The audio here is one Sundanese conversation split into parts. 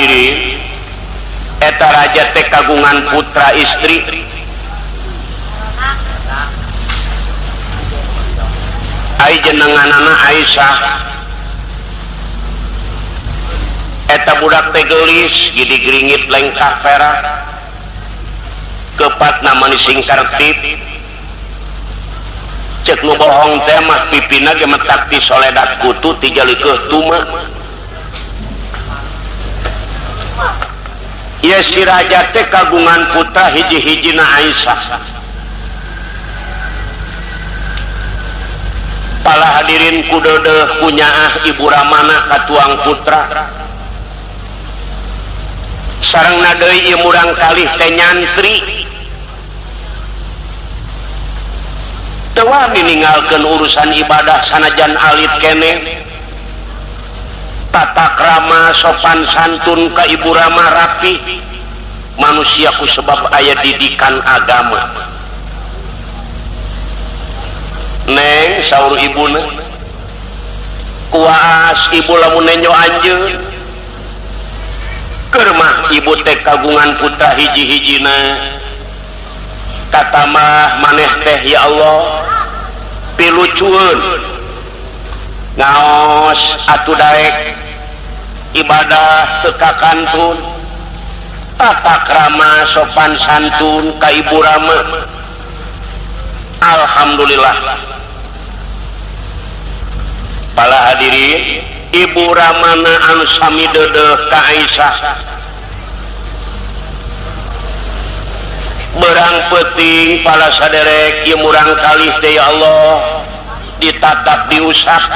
hadirin eta raja teh kagungan putra istri ai jenenganana Aisyah eta budak teh geulis gidi-geringit lengkap perak kepat namanya singkar tip cek nu bohong teh mah pipina ge metak ti soledat kutu ti jalikeun tuma ieu si raja teh kagungan putra hiji-hijina Aisyah. Pala hadirin kudeudeuh punyaah ibu ramana katuang putra sarengna deui ieu murang kalih teh nyantri teu wani ninggalkeun urusan ibadah sanajan alit keneh tata krama sopan santun ka ibu rama rapi manusia ku sebab aya didikan agama. Neng saur ibuna kuas ibu lamun nenyo anjeun keur mah ibu teh kagungan putra hiji-hijina kata mah maneh teh ya Allah pilucueun ngaos atuh daek ibadah teu kakantun tata krama sopan santun ka ibu rama. Alhamdulillah pala hadirin ibu ramana anu sami deudeuh ka Aisyah berang peuting pala saderek ieu murang kalih teh ya Allah ditatap diusap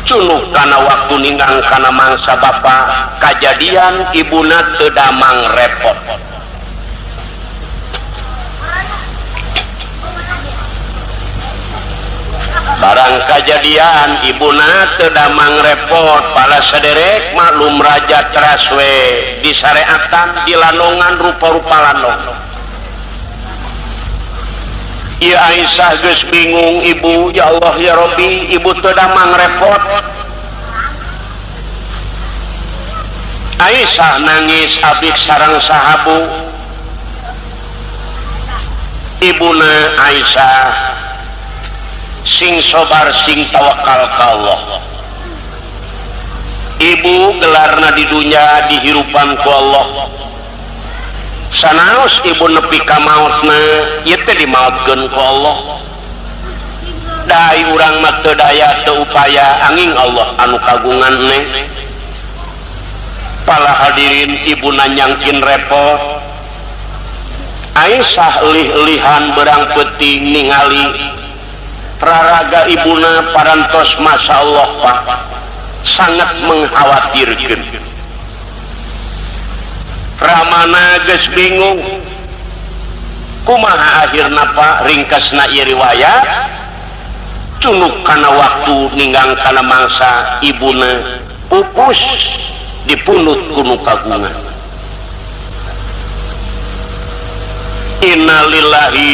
cunuk kana waktu ninggang kana mangsa bapa kajadian ibuna teu damang repot. Barang kajadian ibuna teu damang repot pala saderek maklum raja teras we disareatan dilanongan rupa-rupa lanong. Ieu Aisyah geus bingung ibu ya Allah ya Rabbi ibu teu damang repot. Aisyah nangis abdi sareng sahabu. Ibuna Aisyah sing sobar sing tawakal ka Allah. Ibu gelarna di dunya dihirupan ku Allah. Sanaos ibu nepi ka mautna ieu teh dimautkeun ku Allah. Dai urang mah teu daya teu upaya anging Allah anu kagungan neng. Pala hadirin ibuna nyangkin repot. Aisyah lih-lihan berang peuting ningali raraga ibuna parantos masya Allah Pak sangat mengkhawatirkan. Ramana geus bingung kumaha akhirna Pak ringkasna ieu riwayat cunuk kana waktu ninggang kana mangsa ibuna pupus dipunut kunu kagungan. Inna lillahi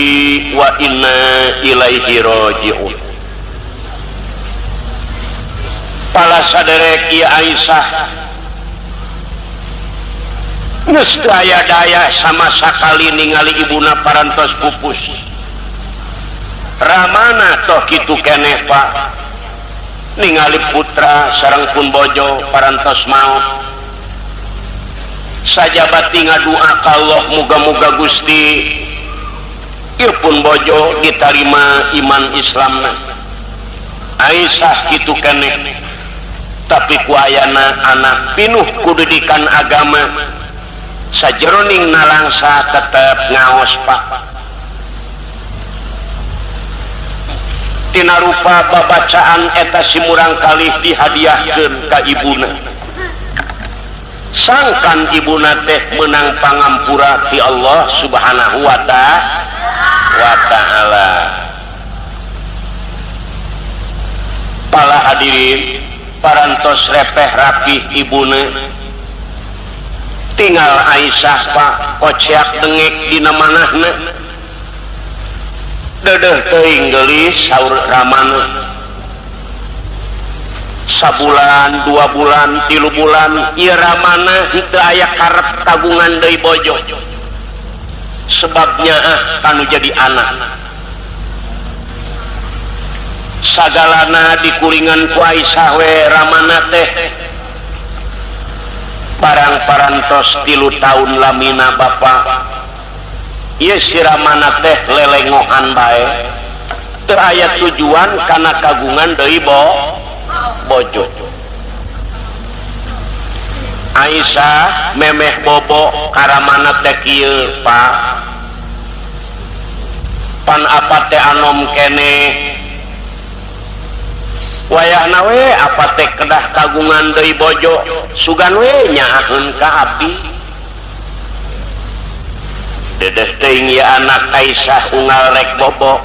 wa inna ilaihi raji'un. Pala saderek ieu Aisyah geus teu aya daya sama sakali ningali ibuna parantos pupus. Ramana toh kitu keneh Pak ningali putra sareng pun bojo parantos maot. Sajabati ngadua ka Allah muga-muga Gusti ieu pun bojo ditarima iman Islamna. Aisyah kitu keneh tapi ku ayana anak pinuh ku didikan agama sajeroning nalangsa tetep ngaos Pak. Tina rupa babacaan eta simurang kalih dihadiahkeun ka ibuna. Sangkan ibuna teh menang pangampura ti Allah subhanahu wa ta'ala. Pala hadirin parantos repeh rapih ibuna tinggal Aisyah Pak kociak dengek dina manahna deudeuh teuing geulis saur ramana sabulan 2 bulan 3 bulan ieu ramana henteu aya karep kagungan deui bojo sebabnya kanu jadi anak sagalana dikuringan ku Aisyah we ramana teh barang parantos 3 tahun lamina bapa ieu si ramana teh lelengohan bae teu aya tujuan kana kagungan deui bojo. Aisyah memeh bobo karamana teh kieu Pak pan apa teh anom kene wayahna we apa teh kedah kagungan deui bojo sugan we nyaakeun ka abdi dedeh teuing ieu anak Aisyah unggal rek bobo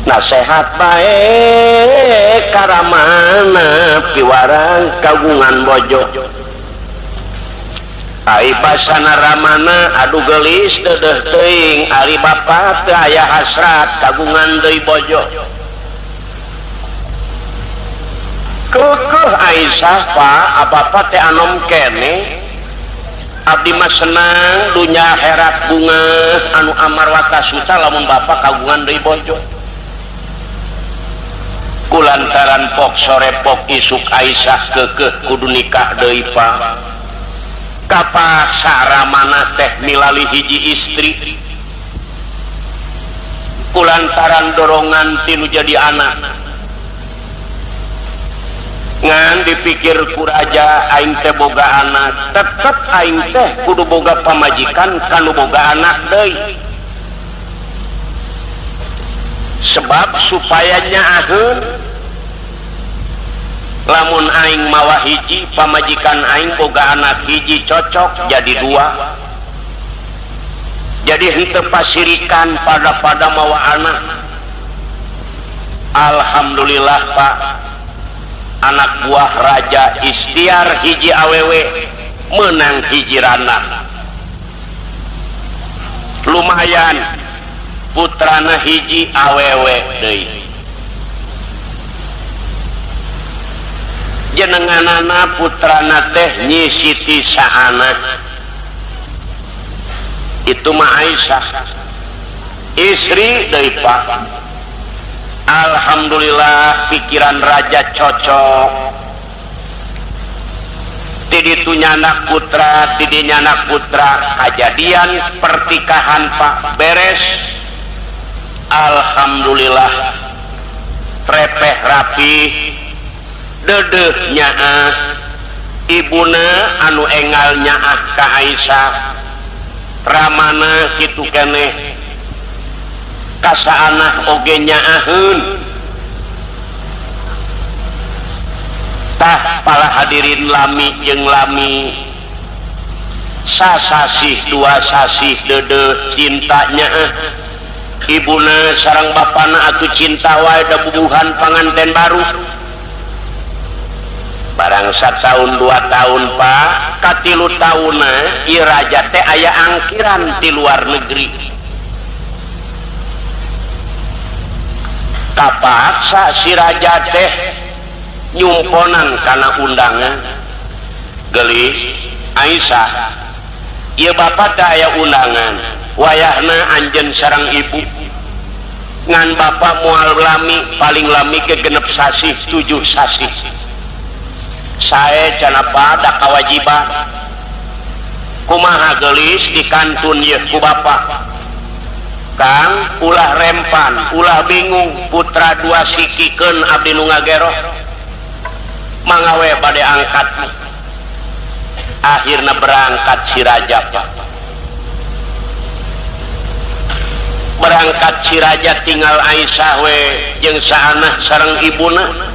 nasehat bae karamana piwarang kagungan bojo ai basana ramana aduh geulis dedeh teuing ari bapa teu aya hasrat kagungan deui bojo keukeuh Aisyah Pak abapa teh anom kene abdi mah senang dunya herat bunga anu amar watasuta lamun bapa kagungan deui bojo kulantaran pok sore pok isuk Aisyah keukeuh kudu nikah deui Pak kapaksa ramana teh milali hiji istri kulantaran dorongan tinu jadi anak ngan dipikir ku raja aing teh boga anak tetep aing teh kudu boga pamajikan kanu boga anak deui sebab supaya nyaaheun lamun aing mawa hiji pamajikan aing boga anak hiji cocok jadi 2 jadi henteu pasirikan pada mawa anak alhamdulillah Pak anak buah raja istiar hiji awewe menang hiji rana lumayan putrana hiji awewe deui jenenganana putrana teh Nyi Siti Saana itu mah Aisyah istri deui Pak alhamdulillah pikiran raja cocok tiditu nyanak putra tidinya anak putra kejadian pertikahan Pak beres alhamdulillah repeh rapi dedeh nyaah ibuna anu engal nyaah ka Aisyah ramana kitu keneh kasaanah oge nyaaheun tah pala hadirin lami jeung lami sasasih 2 sasih dedeh cinta nyaah ibuna sareng bapana atuh cinta wae da bubuhan panganten baru barang 1 tahun 2 tahun Pak katilu tahunna ieu raja teh aya angkiran di luar negeri kapaksa si raja teh nyumponan kana undangan geulis Aisyah ieu bapa teh aya undangan wayahna anjeun sareng ibu ngan bapa moal lami paling lami ke genep sasih 7 sasih sae canapa da kawajiban kumaha geulis dikantun ieu ku bapa Kang ulah rempan ulah bingung putra 2 sikikeun abdi nu ngagero mangawe bade angkat akhirna berangkat si raja Pak berangkat si raja tinggal Aisyah we jeung saanah sareng ibuna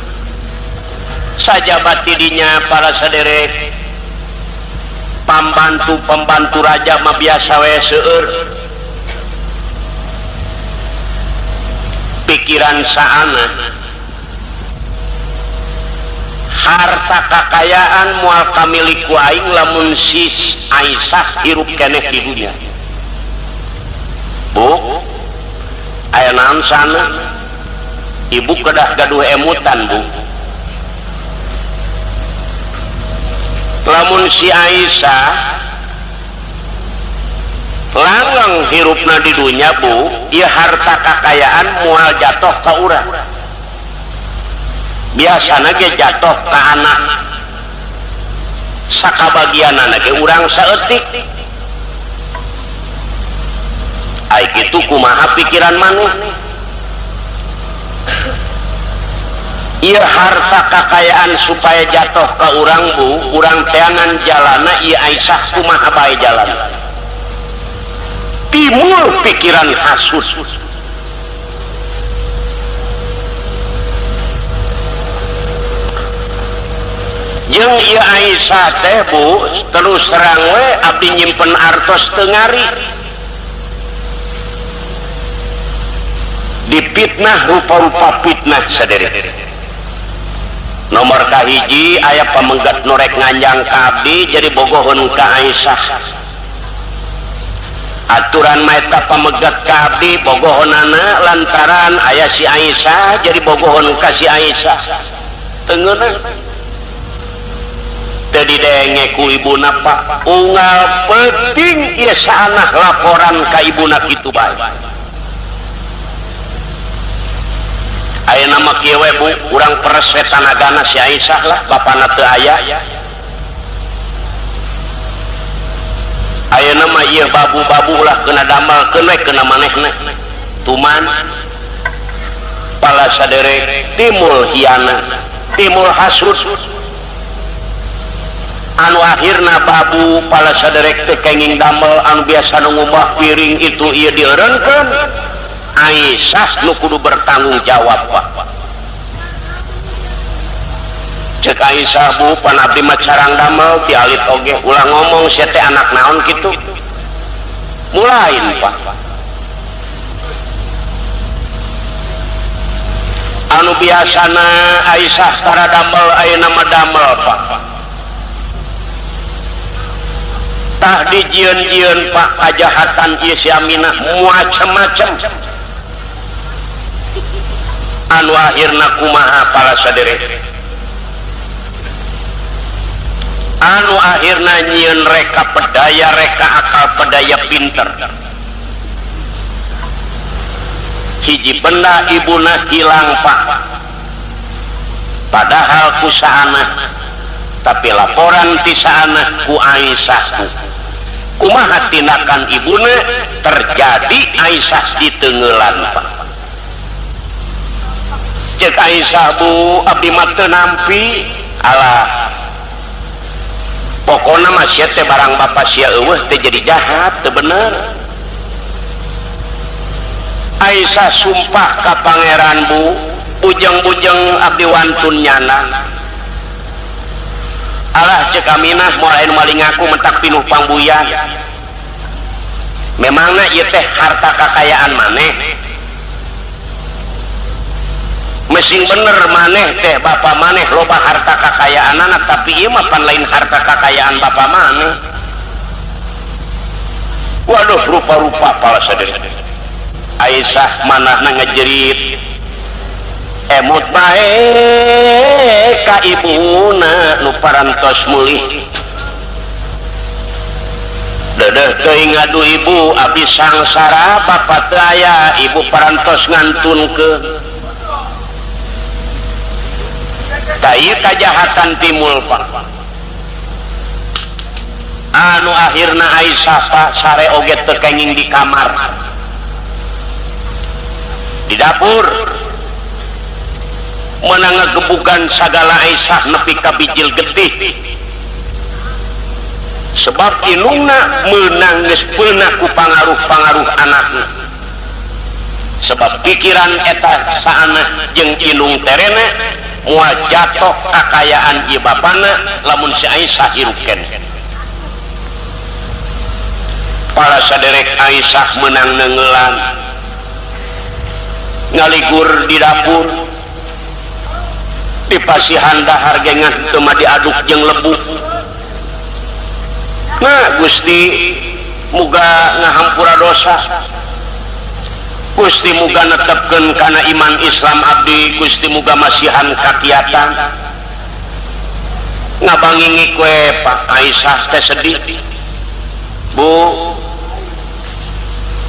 sajabat tidinya para saderek pembantu raja mah biasa we seueur pikiran saana harta kakayaan moal kamilik ku aing lamun sis Aisyah hirup keneh di dunya bu aya naon sana ibu kedah gaduh emutan Bu. Lamun si Aisyah langgeng hirupna di dunya Bu, ieu harta kakayaan moal jatuh ka urang. Biasana ge jatuh ka anak. Sakabagianana ge urang saeutik. Ai kitu kumaha pikiran maneh? Ieu harta kakayaan supaya jatuh ka urang Bu, urang teangan jalana ieu Aisyah kumaha bae jalan. Timbul pikiran hasud. Jeung ieu Aisyah teh Bu, terus terang we abdi nyimpen artos teu ngari. Dipitnah rupa-rupa fitnah sadere. Nomor kahiji aya pamenggat norek nganjang ka abdi jadi bogohon ka Aisyah. Aturan maeta pamegat ka abdi bogohonana lantaran aya si Aisyah jadi bogohon ka si Aisyah. Teungeuna teu didenge ku ibuna Pak, unggal penting ieu saanah laporan ka ibuna kitu bae. Ayeuna mah kieu we Bu, urang peres we tanagana si Aisyah lah, bapana teu aya. Ayeuna mah ieu babu-babu lah kena damelkeun we keuna manehna. Tuman pala sadere timul hiana, timul hasud. Anu akhirna babu pala sadere teu kenging damel anu biasa ngubah piring itu ieu dieureunkeun. Aisyah nu kudu bertanggung jawab Pak. Cek Aisyah Bu, pan abdi mah carang damel ti alit oge, ulah ngomong sia teh anak naon kitu. Mulain Pak. Anu biasana Aisyah tara damel ayeuna mah damel Pak. Tah dijieun-jieun Pak kajahatan ieu si Aminah macem-macem. Anu akhirna kumaha pala sadere? Anu akhirna nyieun reka pedaya, reka akal pedaya pinter. Hiji benda ibuna hilang Pak. Padahal ku saana, tapi laporan ti saana ku Aisyah. Kumaha tindakan ibuna terjadi Aisyah diteungeulan Pak. Cek Aisyah Bu, abdi mah teu nampi, alah pokona mah sia teh barang bapa sia eueuh teh jadi jahat, teu bener. Aisyah sumpah ka pangeran Bu, bujeng-bujeng abdi wantun nyana. Alah cek Aminah moal anu maling aku mentak pinuh pangbuyan. Memangna ieu teh harta kakayaan maneh. Mesin bener maneh teh bapa maneh loba harta kakayaan anak, tapi ieu mah pan lain harta kakayaan bapa maneh. Waduh rupa-rupa pala sadere. Aisyah manahna ngajerit emut bae ka ibuna nu parantos mulih. Dedeh teuing ngadu ibu abdi sangsara bapa teu aya, ibu parantos ngantunkeun. Ieu kajahatan timul Pak. Anu akhirna Aisyah Pak sare oge teu kenging di kamar, di dapur meunang ngagebugan sagala Aisyah nepi ka bijil getih. Sebab inungna meunang geus peunah ku pangaruh-pangaruh anakna. Sebab pikiran eta saana jeung inung terena moal jatuh kakayaan ieu bapana lamun si Aisyah hirup keneh. Para saderek Aisyah meunang neungeulan ngaligur di dapur, di pasihan dahar gengan teu mah diaduk jeung lebu. Nah Gusti muga ngahampura dosa. Gusti muga netepkeun kana iman Islam abdi, Gusti muga masihan kakiatan ngabangingi kue Pak Aisyah teh sedih. Bu,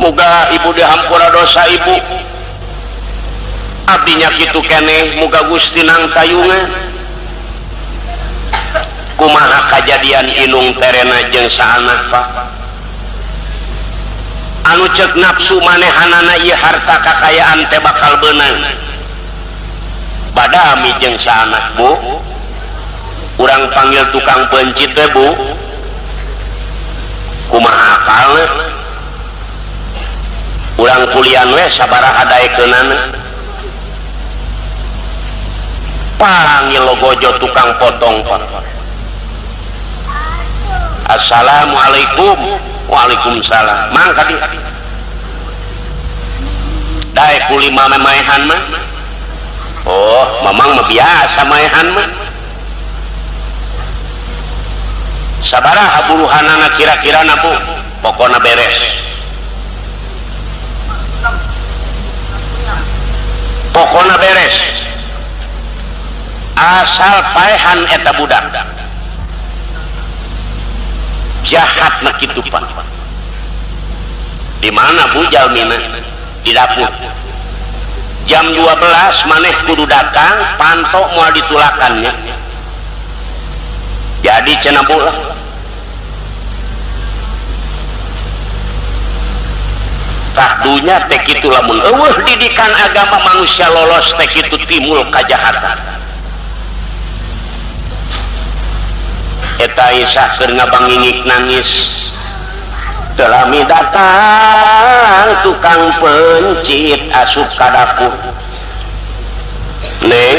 muga ibu dihampura dosa ibu, abdinya kitu keneh, muga Gusti nang tayungan. Kumaha kajadian inung terena jeung saanah Pak? Anu cek nafsu manehanana ieu harta kakayaan teh bakal beunang. Badami jeung saanah Bu, urang panggil tukang pencit teh Bu, kumaha akalna? Urang kulian we sabaraha daekeunana. Panggil logojo tukang potong Pak. Assalamualaikum. Waalaikumsalam. Mangka di dae kulima maehan mah. Oh, mamang mah biasa maehan mah. Sabaraha buruhanana kira-kira Bu? Pokona beres. Pokona beres. Asal paehan eta budak. Jahat na kitu Pak. Di mana Bu jalmina? Di dapur. Jam 12 maneh kudu datang, pantok moal ditulakannya. Jadi cenah Bu lah. Tahdunya teh kitu lamun eueuh didikan agama manusia lolos teh kitu timbul kajahatan. Eta Aisyah keur ngabangingik nangis. Telami datang tukang pencit asup ka dapur. Neng,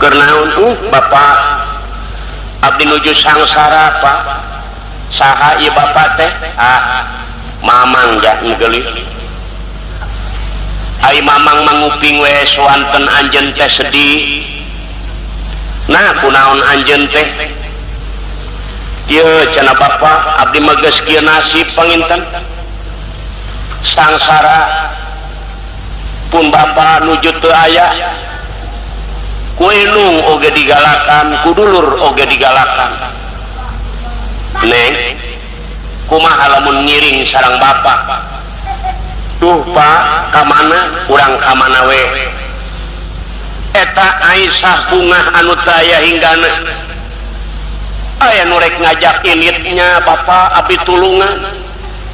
keur naon Bapak? Abdi nuju sangsara Pak. Saha ieu Bapak teh? Mamang ja ngeulis. Ai mamang manguping we soanten anjeun teh sedih. Nah, kunaon anjeun teh? Ieu cenah Bapak, abdi mah geus kieu nasib panginten. Sangsara pun Bapak nuju teu aya. Ku inung oge digalakan, ku dulur oge digalakan. Neng, kumaha lamun ngiring sareng Bapak? Duh Pak, ka mana? Urang ka mana we? Eta Aisyah bungah anu teu aya hinggana. Aya nurek ngajak initnya Bapak abdi tulungan,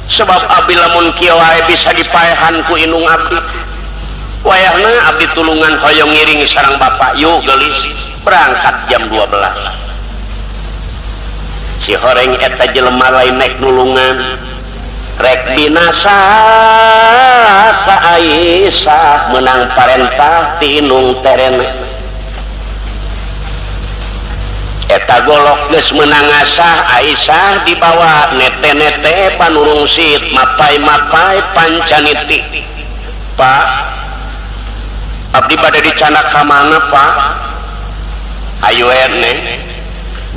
sebab abdi lamun kieu wae bisa dipaehan ku inung abdi. Wayahna abdi tulungan hoyong ngiring sareng Bapak. Yuk geulis, berangkat jam 12. Si horeng eta jelema lain naik nulungan, rek binasa ka Aisyah menang parentah ti inung terena. Eta golok geus meunang ngasah Aisyah dibawa nete-nete panurung sit mapai-mapai pancaniti. Pak, abdi bade dicanak ka mana Pak? Ayo erne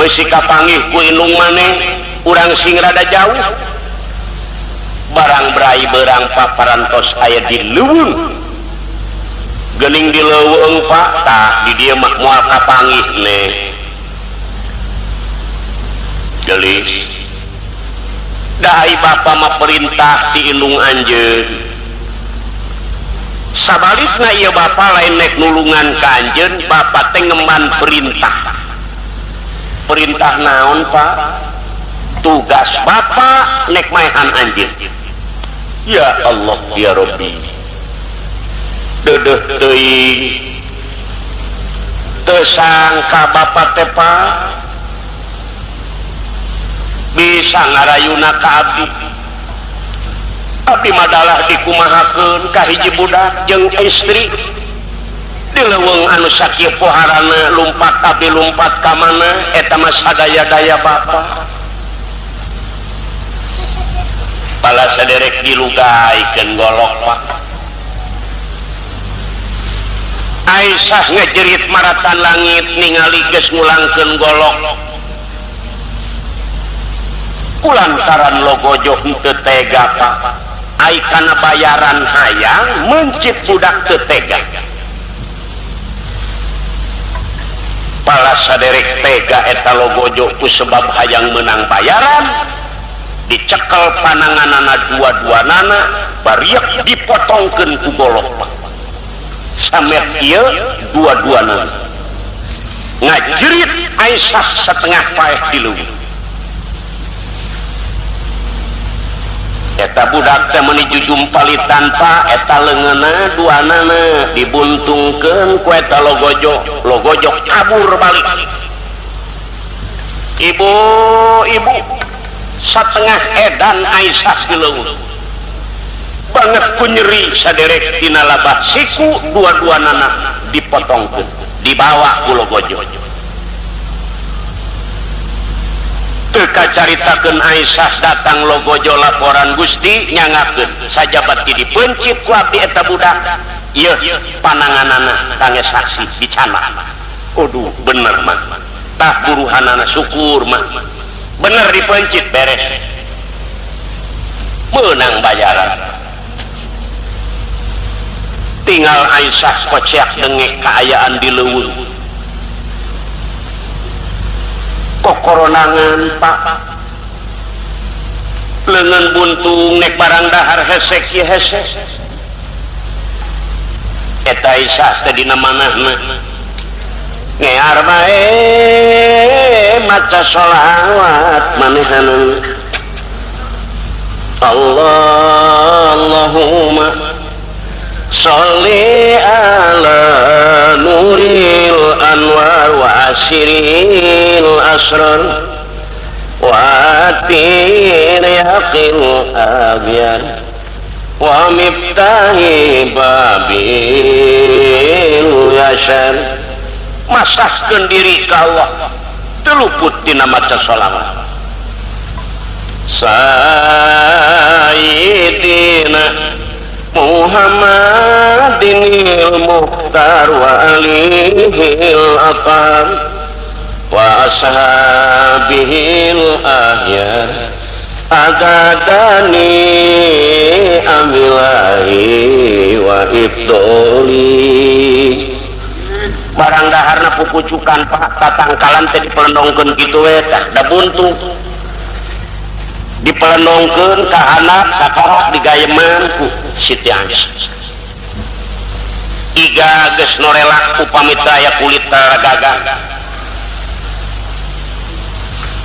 beusi kapanggih ku inung maneh, urang sing rada jauh. Barang berai beurang paparantos aya di leuweung. Geuning di leuweung Pak, tah di dieu mah moal kapanggih neh. Gelis dahai Bapak mah perintah ti inung anjeun. Sabalisna ieu Bapak lain nek nulungan ka anjeun, Bapak teh ngemban perintah. Perintah naon Pak? Tugas Bapak nek maehan anjeun. Ya Allah ya Rabbi, dedeh teuing teu sangka Bapak teh Pak bisa ngarayuna ka abdi. Abdi madalah dikumahakeun ka hiji budak jeung istri di leuweung anu sakieu poharana. Lumpat abdi lumpat ka mana? Eta mah sadaya-daya Bapak. Pala saderek dilugaikeun golok Pak. Aisyah ngejerit maratan langit ningali geus ngulangkeun golok. Kulantaran logojo henteu tega Pak. ai kana bayaran hayang mencit budak teu tega. Pala saderek tega eta logojo ku sebab hayang menang bayaran, dicekel pananganana dua-duanana bariek dipotongkeun ku golok samet ieu dua-duanana ngajerit Aisyah setengah paeh di leuwih. Eta budak teh meuni jujum palitan Pak, eta leungeunna duanana dibuntungkeun ku eta logojo kabur balik. Ibu setengah edan Aisyah di leuweung banget ku nyeri saderek tina labah siku dua-duanana dipotongkeun dibawa ku logojo. Teu kacaritakeun Aisyah datang logojo laporan Gusti nyangakeun sajabat ti dipencit ku abdi eta budak ieu pananganana kangge saksi dicana. Aduh bener mah tah buruhanana syukur mah bener dipencit beres menang bayaran. Tinggal Aisyah kocek dengek kaayaan di leuweung kokoronangan Pak, leungeun buntung nek barang dahar hesek ye hesek. Eta Aisyah teh dina manahna ngear bae maca sholawat manehanna Allahumma sholli ala nuril anwar wa asiril asrar wa atir yaqil abyar wa miftahi babil yashar. Masahkeun diri ka Allah teluput tina maca sholawat. Sayyidina Muhammadinil Mukhtar wa alihil aqam wa ashabihil ahyar agadani amilahi wa ibdoli. Barang daharna pupucukan Pak, tatangkalan teh dipelendongkeun kitu we tah da buntung dipelendongkeun ka anak kakarak digayeman ku Siti Aisyah. Iga geus norelak upami teu aya kulit ragagan.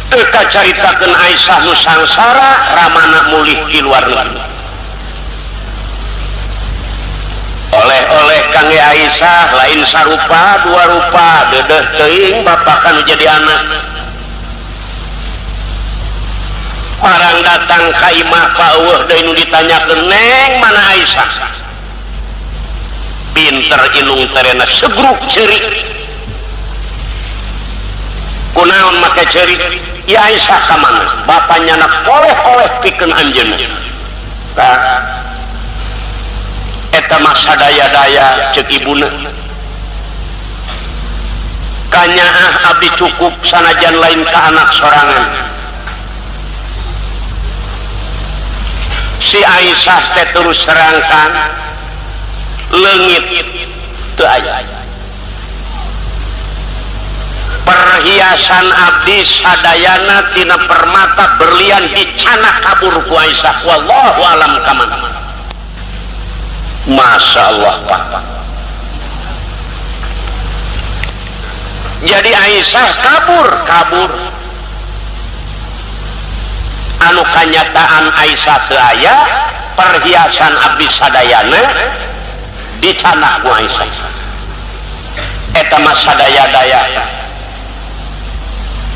Teu kacaritakeun Aisyah nu sangsara ramana mulih di luar negeri. Oleh-oleh kangge Aisyah lain sarupa dua rupa dedeh teuing bapak kanu jadi anak. Parang datang ka imah ka eueuh deui nu ditanyakeun neng mana Aisyah. Pinter inung terena segruk ceurik. Kunaon make ceurik? Ya Aisyah ka mana? Bapanya na oleh-oleh pikeun anjeunna. Tah eta mah sadaya-daya ceuk ibuna. Kanyaah abdi cukup sanajan lain ka anak sorangan. Si Aisyah teh terus serangkan leungit teu aya. Perhiasan abdi sadayana tina permata berlian dicana kabur ku Aisyah. Wallahu alam kamana. Masya Allah Pak. Jadi Aisyah kabur anu kanyataan Aisyah teu aya, perhiasan abdi sadayana dicana ku Aisyah. Eta mah sadaya-daya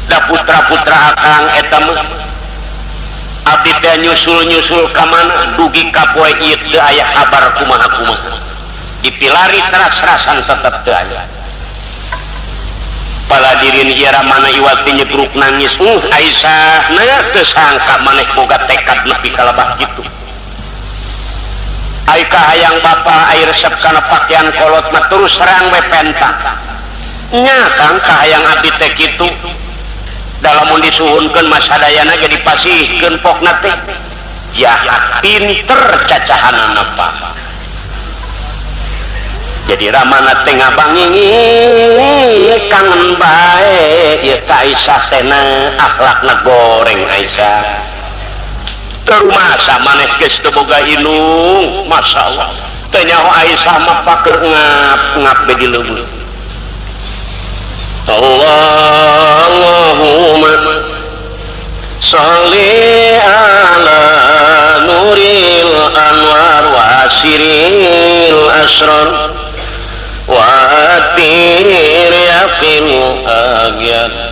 da putra-putra akang eta mah abdi teh nyusul-nyusul ka mana dugi ka poe ieu teu aya kabar kumaha-kumaha. Dipilari teras-terasan tetep teu aya. Paladirin ieu ramana iwati nyegruk nangis. Aisyah na teu sangka maneh boga tekad nepi ka lebah kitu. Ai kahayang bapa ai resep kana pakaian kolot mah terus serang we penta. Nya Kang kahayang abdi teh kitu. Dalamun disuhunkeun mah sadayana ge dipasihkeun pokna teh jahat pinter cacahanana Pak. Jadi ramana teh ngabangingi kangen bae ieu ka Aisyah teh akhlakna goreng Aisyah. Terumasa maneh geus teu boga inung, masyaallah. Teu nyaho Aisyah mah paker ngap be di leuweung. Allahumma sholli ala nuril anwar wa siril asrar wa atir yaqil agyan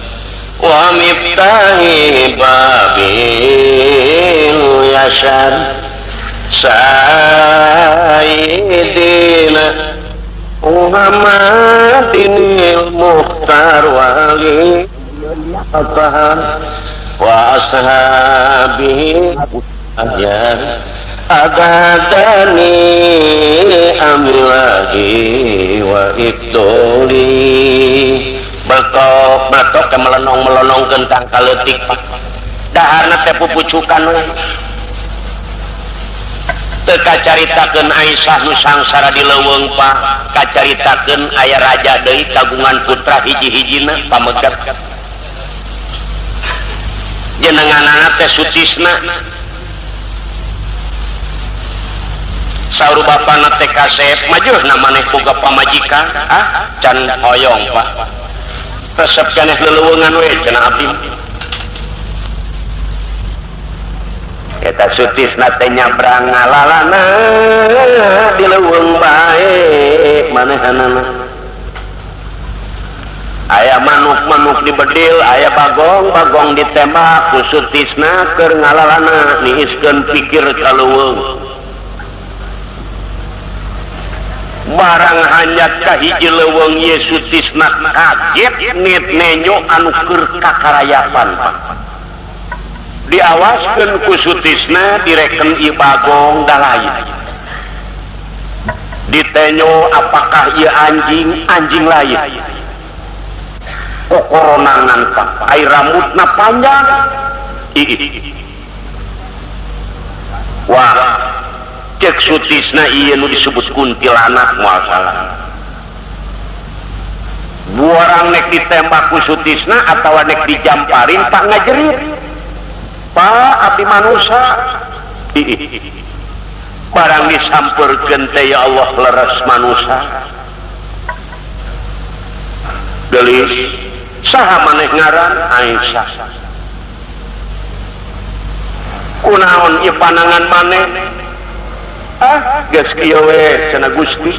wa miftahi babil yasar sayyidina Muhammadinil Mukhtar wali wa ashabihi ahyan agadani amilahi wa ibtoli batok melenong gentang kaletik daharna teh pupucukan teu kacaritakeun Aisyah nu sangsara di leuweung Pak, kacaritakeun aya raja deui kagungan putra hiji-hijina pamegat jenenganana teh Sutisna saur bapana teh Kasep majuhna maneh boga pamajikan can hoyong Pak resep keneh leuweungan we cenah abdi eta Sutisna teh nyabrang ngalalana di leuweung bae manehanana aya manuk-manuk dibedil aya bagong ditembak ku Sutisna keur ngalalana niiskeun pikir ka leuweung barang hanyat ka hiji leuweung ye Sutisna kaget nit nenyo anu keur kakarayapan diawaskeun ku Sutisna direken ieu bagong da lain ditenyo apakah ieu anjing lain kokoronangan Pak air rambutna panjang wah cek Sutisna ieu nu disebut kuntilanak moal salah buarang nek ditembak ku Sutisna atawa nek dijamparin Pak ngajerit Pak abdi manusia barang disampeurkeun teh ya Allah leres manusia gelis saha maneh ngaran Aisyah kunaon ieu panangan maneh geus kieu we cenah Gusti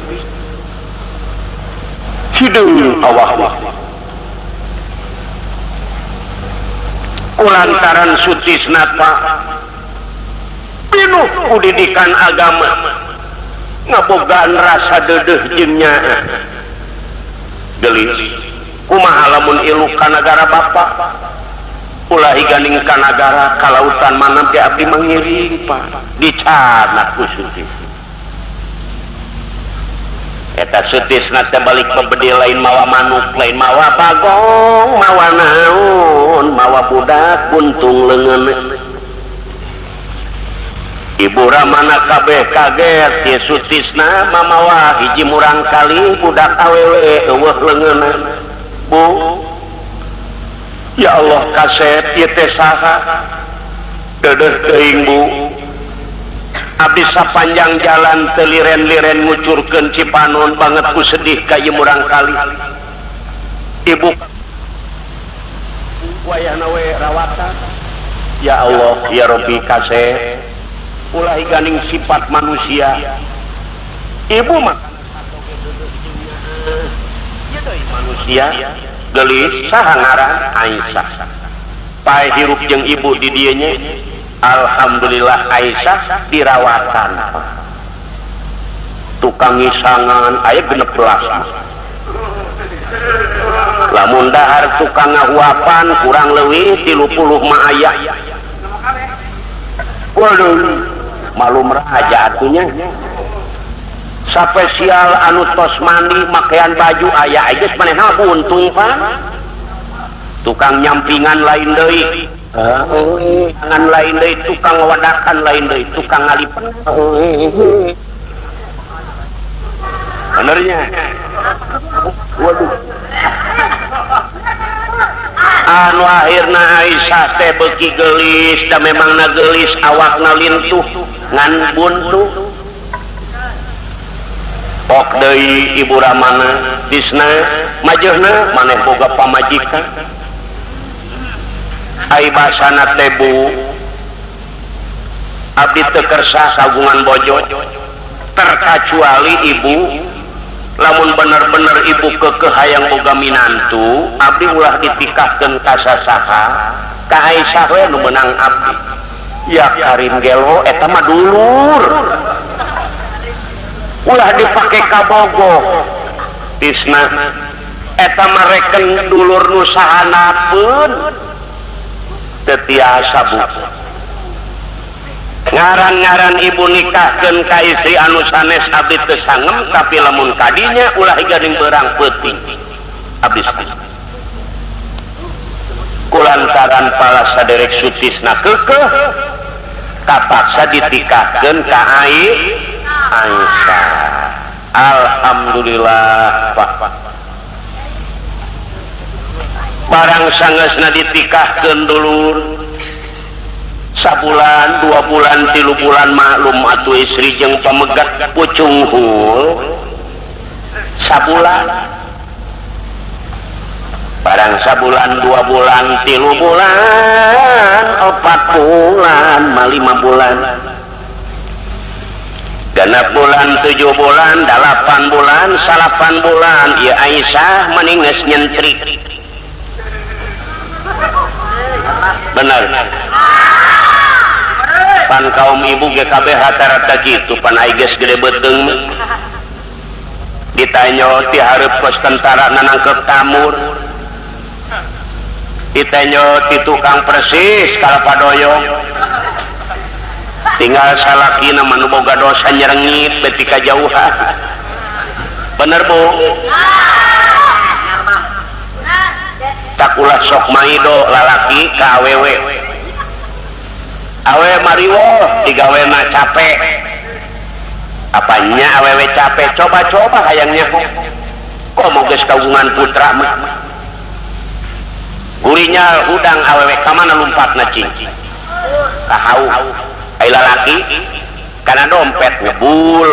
hideung awak kulantaran Sutisna Pak pinuh ku didikan agama ngabogaan rasa deudeuh jeung nyaa gelis kumaha lamun ilu ka nagara Bapa ulah higaning ka nagara kalautan mana ge abdi mangiring Pak dicana ku Sutisna eta Sutisna teh balik pebedi lain mawa manuk lain mawa bagong mawa naon mawa budak buntung leungeun ibu ramana kabeh kaget ye Sutisna mamawa hiji murang kali budak awewe eueuh leungeunna Bu ya Allah Kasep ieu teh saha deudeuh teuing Bu abdi sapanjang jalan teu liren-liren ngucurkeun Cipanon banget ku sedih ka ieu murang kali ibu wayahna we rawatan ya Allah ya Rabbi Kasep ulah higaning sifat manusia ibu mah manusia gelis saha ngaran Aisyah pae hirup jeung ibu di dieu nya alhamdulillah Aisyah dirawatan tukang ngisangan aya 16 lamun dahar tukang ngahuapan kurang leuwih 30 mah aya waduh malum raja atunya spesial anu tos mandi makean baju aya geus manehna buntung Pak tukang nyampingan lain deui Tangan lain deui tukang wadakan lain deui tukang ngalipen. Benernya. Waduh. Anu akhirna Aisyah teh beuki geulis da memangna geulis awakna lintuh ngan buntu. Pok deui ibu ramana disna majeuhna maneh boga pamajikan. Ai basana teh Bu abdi teu kersah kagungan bojo terkecuali ibu lamun bener-bener ibu keukeuh hayang boga minantu abdi ulah ditikahkeun ka sasaha ka Aisyah we nu meunang abdi ya Karim gelo eta mah dulur ulah dipake ka bogoh tisna eta mah reken dulur nu sahanapeun teu tiasa Bu ngaran-ngaran ibu nikahkeun ka istri anu sanes abdi teu sangem tapi lamun kadinya ulah gading beurang peuting abdi kulantaran pala saderek sutisna keukeuh kapaksa ditikahkeun ka Aisyah. Alhamdulillah Pak barang sangeusna ditikahkeun dulur sabulan 2 bulan 3 bulan maklum atuh istri jeung pamegat pucung hul sabulan barang sabulan 2 bulan 3 bulan 4 bulan 5 bulan 6 bulan 7 bulan 8 bulan 8 bulan ieu Aisyah mending geus nyentrik bener pan kaum ibu GKB rata-rata gitu pan aiges gede beteung ditanya ti hareup kos tentara nanangkep tamur ditanya ti tukang persis kalapadoyong tinggal salakina manu boga dosa nyerengit beti kajauhan bener Bu tak ulah sok maido lalaki ka awewe awe mariwo digawena capek apanya awewe capek coba-coba hayangnya kok mau geus kagungan putra mah gurinya udang awewe kamana lumpatna cing kahau ai lalaki kana dompet ngebul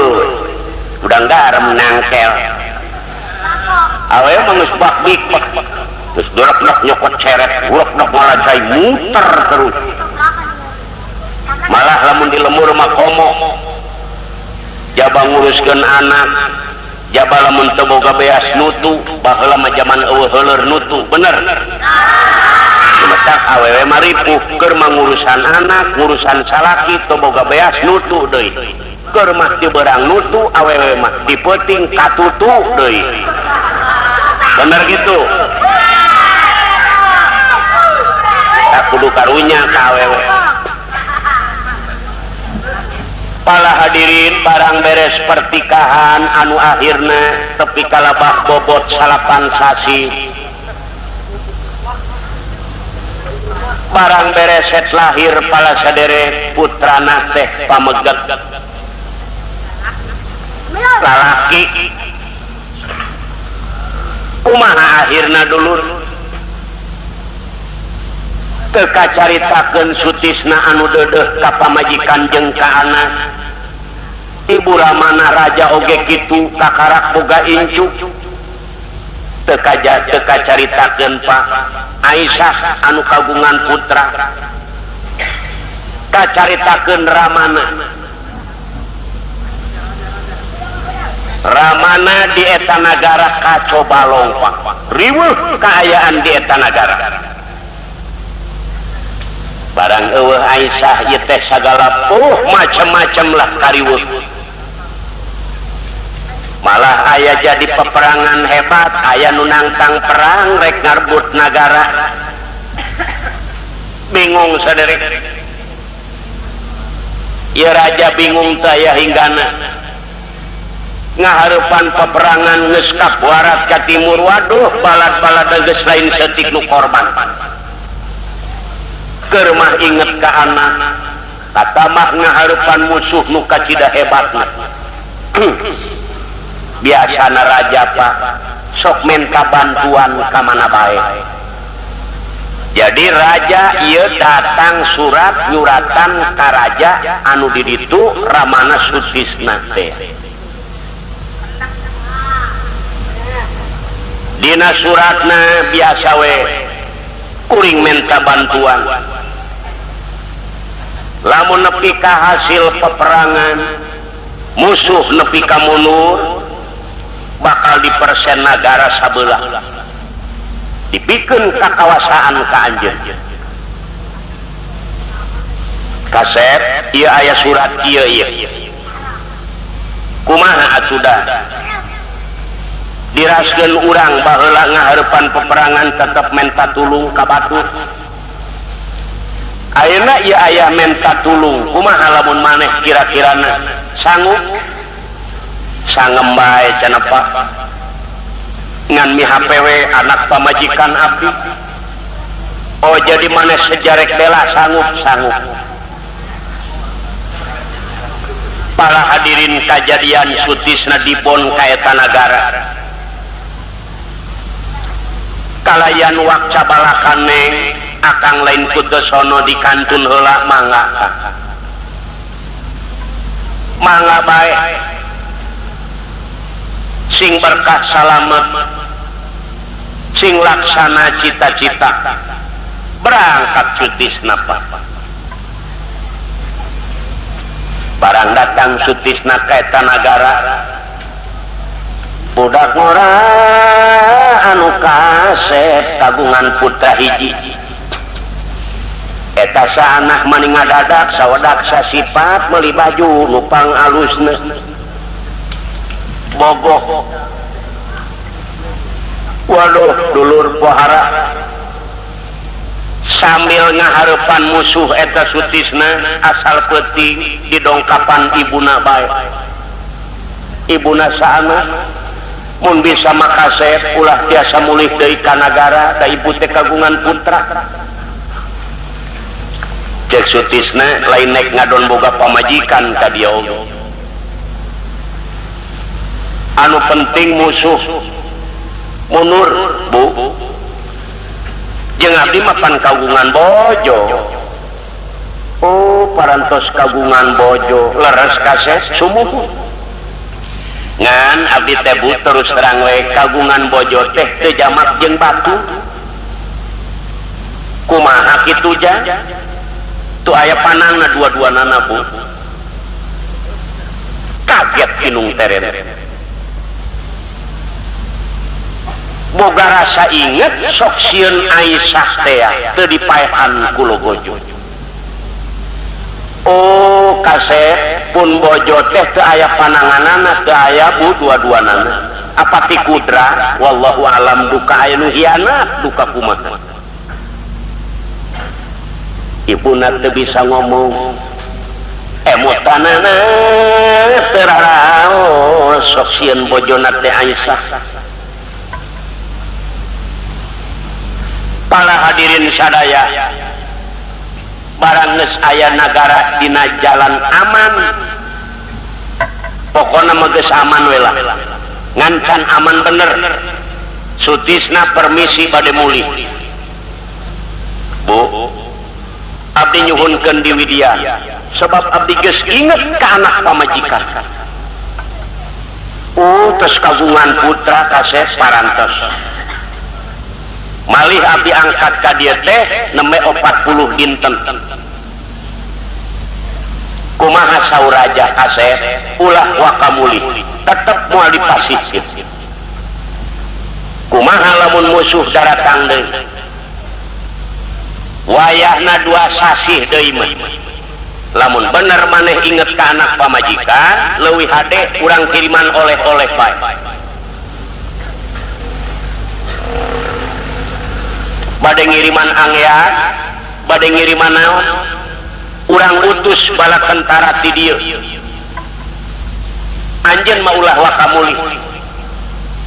udang garam nangkel awewe mah geus bakbik geus dorok-dorok nyokot ceret buruk-dorok malah cai muter terus malah lamun di lemur mah komo jaba nguruskeun anak jaba lamun teu boga beas nutu baheula mah jaman eueuh heuleur nutu bener cemetak awewe mah ripuh keur mangurusan anak ngurusan salaki teu boga beas nutu deui keur mah ti beurang nutu awewe mah dipeuting katutu deui bener gitu tak kudu karunya ka awewe pala hadirin barang beres pertikahan anu akhirna tepi kalabah bobot 8 sasi barang beres set lahir pala sadere putrana teh pamegat lalaki kumaha akhirna dulur teu kacaritakeun sutisna anu deudeuh ka pamajikan jeung ka anak ibu ramana raja oge kitu kakarak boga incu teu kacaritakeun Pak Aisyah anu kagungan putra kacaritakeun ramana di eta nagara kacobalong Pak riweuh kaayaan di eta nagara barang eueuh Aisyah ieu teh sagala macem-macem lah kariweuh malah aya jadi peperangan hebat aya nu nangtang perang rek ngarbut nagara bingung saderek ieu raja bingung teh aya hinggana ngahareupan peperangan geus kapuarat ka timur waduh balad-balad geus lain setik nu korban keur mah inget ka anak kata mah ngaharepan musuh nu kacida hebatna biasana raja Pak sok minta bantuan ka mana bae. Jadi raja ieu datang surat nyuratan ka raja anu di ditu Ramana Sutisna teh. Dina suratna biasa we kuring minta bantuan. Lamun nepi ka hasil peperangan musuh nepi ka mundur bakal dipersen negara sabelah dipikeun kakawasaan ka anjeun. Kaset ieu aya surat ieu kumaha atuda diraskeun urang baheula ngahareupan peperangan tetep menta tulung ka batur. Ayeuna ieu aya menta tulung kumaha lamun maneh kira-kirana sanggup sangem bae cenah Pak ngan mihapewe anak pamajikan abdi. Oh jadi maneh sejarek bela sanggup para hadirin kajadian Sutisna dipun ka eta nagara kalayan wakca balakane akang lain kudosono di kantun heula mangga bae sing berkah salamet sing laksana cita-cita berangkat Sutisna Pak. Barang datang Sutisna ka eta nagara budak ngora anu kasep kagungan putra hiji eta saanah mani ngadadak sawadak sasifat meuli baju lupang alusna bogoh. Waduh dulur pohara sambil ngaharepan musuh eta Sutisna asal peuting didongkapan ibuna bae. Ibuna saana mun bisa makasep ulah tiasa mulih deui ka nagara da ibu teh kagungan putra. Cek Sutisna lain naik ngadon boga pamajikan ka dia oge. Anu penting musuh mundur Bu jeung abdi mapan kagungan bojo. Oh parantos kagungan bojo leres kaset sumuh ngan abdi teh Bu terus terang we kagungan bojo teh teu jamak jeung batu kumaha kitu ja tu aya panangna dua-duanana Bu kaget kinung teren boga rasa inget sok sieun Aisyah teh teu dipaehan ku logojo. Oh kaset pun bojo teh teu aya pananganana teu aya Bu dua-duanana apa ti kudra wallahu alam duka aya nu hianat duka kumaha ibuna teu bisa ngomong emutanana teu raraos sok sieun bojona teh Aisyah. Para hadirin sadaya barang geus aya nagara dina jalan aman pokona mah geus aman we lah ngan can aman bener. Sutisna permisi bade mulih Bu abdi nyuhunkeun di Widya sebab abdi geus inget ka anak pamajikan. Oh tos kagungan putra kaset parantos malih abdi angkat ka dieu teh neme 40 dinten. Kumaha saur raja kasep ulah wakamuli tetep moal dipasisir. Kumaha lamun musuh daratang deui wayahna 2 sasih deui mah lamun bener maneh inget ka anak pamajikan leuwih hade urang kiriman oleh-oleh bae. Bade ngiriman anggean bade ngiriman naon urang utus bala tentara ti dieu anjeun mah ulah wakamuli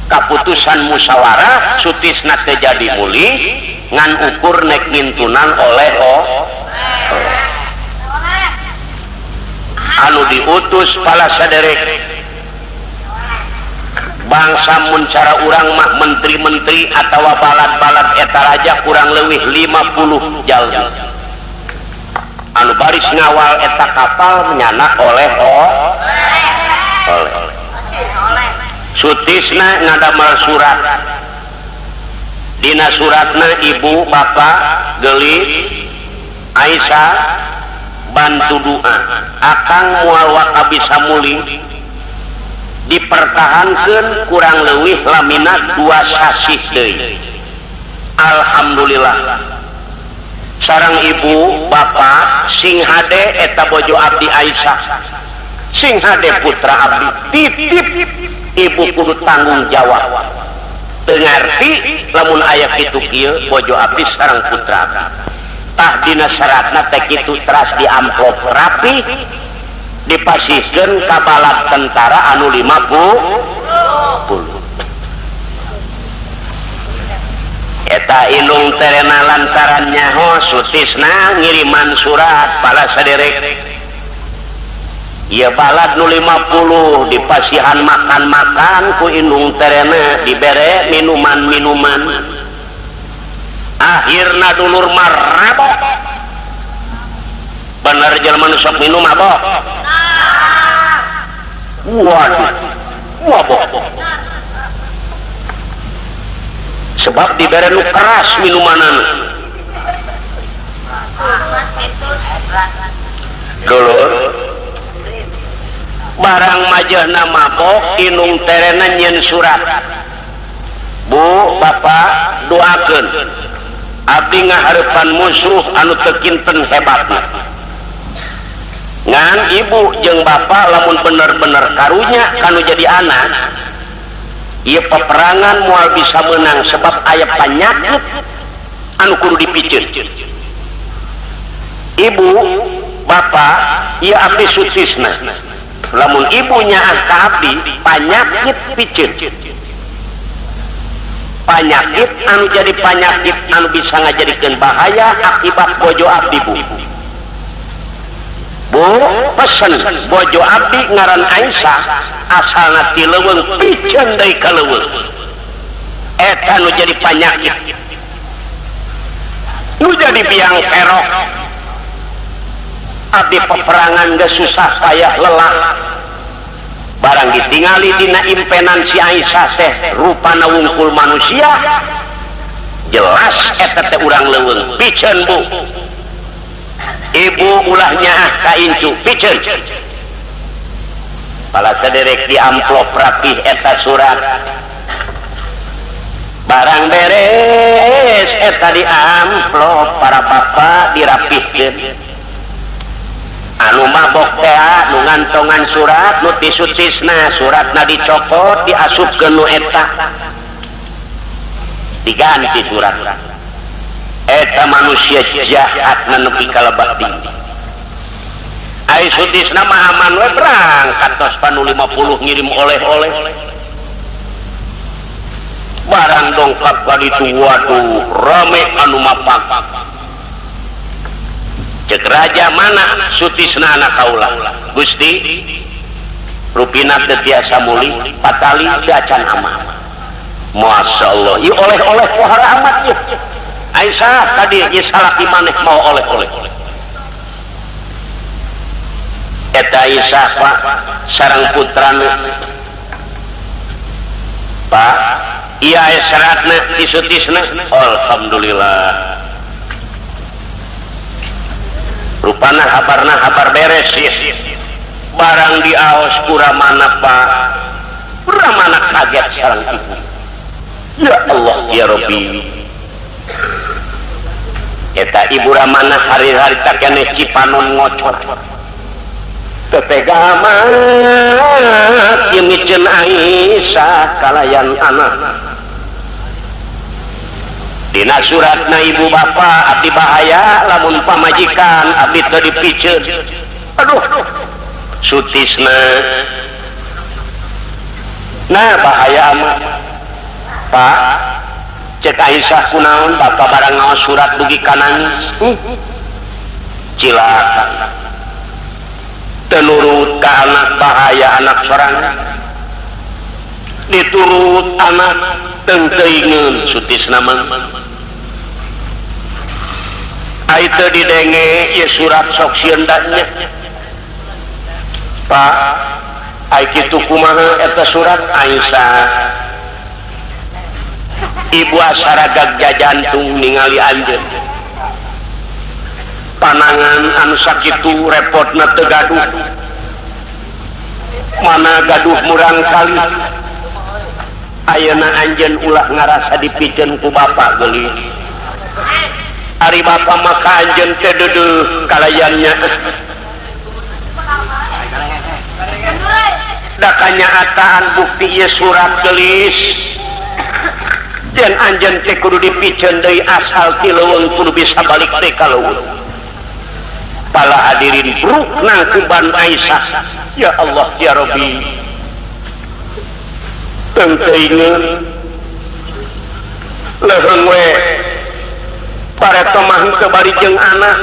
kaputusan musyawarah sutisna teh jadi muli ngan ukur nek ngintunan oleh anu diutus pala saderek bangsa mun cara urang mah menteri-menteri atawa balad-balad eta raja kurang leuwih 50 jalmi anu baris ngawal eta kapal menyana oleh sutisna ngadamel surat dina suratna ibu bapak gelis Aisyah bantu doa akang moal wakabisa muli dipertahankan kurang leuwih lamina 2 sasih deui alhamdulillah sareng ibu bapak sing hade eta bojo abdi Aisyah sing hade putra abdi titip ibu kudu tanggung jawab teu ngarti lamun aya kitu kieu bojo abdi sareng putra abdi tah dina syaratna teh kitu teras di amplop rapi dipasihkeun ka balad tentara anu 50 eta inung terena lantaran nyaho sutisna ngiriman surat pala saderek ieu balad nu 50 dipasihan makan-makan ku inung terena dibere minuman-minuman akhirna dulur marabok bener jelema nu sok minum mabok waduh mabok sebab dibere nu keras minumanan dulur barang majahna mabok inung terena nyen surat bu bapak doakeun abdi ngahareupan musuh anu teu kinten hebatna ngan ibu jeung bapak lamun bener-bener karunya kanu jadi anak ieu peperangan moal bisa menang sebab aya panyakit anu kudu dipikeun ibu bapak ieu abdi sutisna lamun ibunya ka abdi panyakit pikeun panyakit anu jadi panyakit anu bisa ngajadikeun bahaya akibat bojo abdi bu pesen bojo abdi ngaran Aisyah asalna ti leuweung piceun deui ka leuweung eta nu jadi panyakit nu jadi biang kerok abdi peperangan geus susah payah lelah barang ditingali dina impenan si Aisyah teh rupana wungkul manusia jelas eta teh urang leuweung piceun bu ibu ulahnya ka incu piceun pala saderek di amplop rapih eta surat barang beres eta di amplop para bapak dirapihkeun anu mabok teh nu ngantongan surat nu tisutisna suratna dicopot diasupkeun nu eta diganti surat eta manusia jahatna nepi ka lebat tinggi ai sutisna mah aman we berangkat tos panu 50 ngirim oleh-oleh barang dongkap ka ditu waduh rame anu mapang cek raja mana sutisna anak kaula Gusti rupina teu tiasa muli patali teu acan amah masyaallah ieu oleh-oleh pohara amat ieu Aisyah tadi ieu salaki maneh mau oleh-oleh eta Aisyah Pak sareng putrana Pak iya seratna disutisna alhamdulillah rupana habarna habar beres ya. Barang diaos kuramana Pak kuramana kaget sareng ibu ya Allah ya Rabbi eta ibu ramana hari-hari tak keneh cipanon ngocor tetega amat ieu miceun Aisyah kalayan anak dina suratna ibu bapak abdi bahaya lamun pamajikan abdi teu dipiceun aduh sutisna nah bahaya amat Pak cek Aisyah kunaon bapak barang ngaos surat dugi kanangis cilaka tenurut ke anak bahaya anak sorangan diturut anak tengteingeun sutisna mah aita didenge ye surat sok sieun nya Pak ai kitu kumaha eta surat Aisyah ibu asaragag jajantung ningali anjeun panangan anu sakitu repotna teu gaduh mana gaduh murang kali ayeuna anjeun ulah ngarasa dipikeun ku bapa geulis ari bapa maka anjeun teh deudeuh kalayannya da kanyataan bukti ieu surat geulis dan anjeun teh kudu dipikeun deui asal ti leuweung kudu bisa balik teh ka leuweung. Para hadirin bruk nangkeban Aisyah, ya Allah ya Rabbi. Tengteingeun leuheung we pareto mah teu bari jeung anak.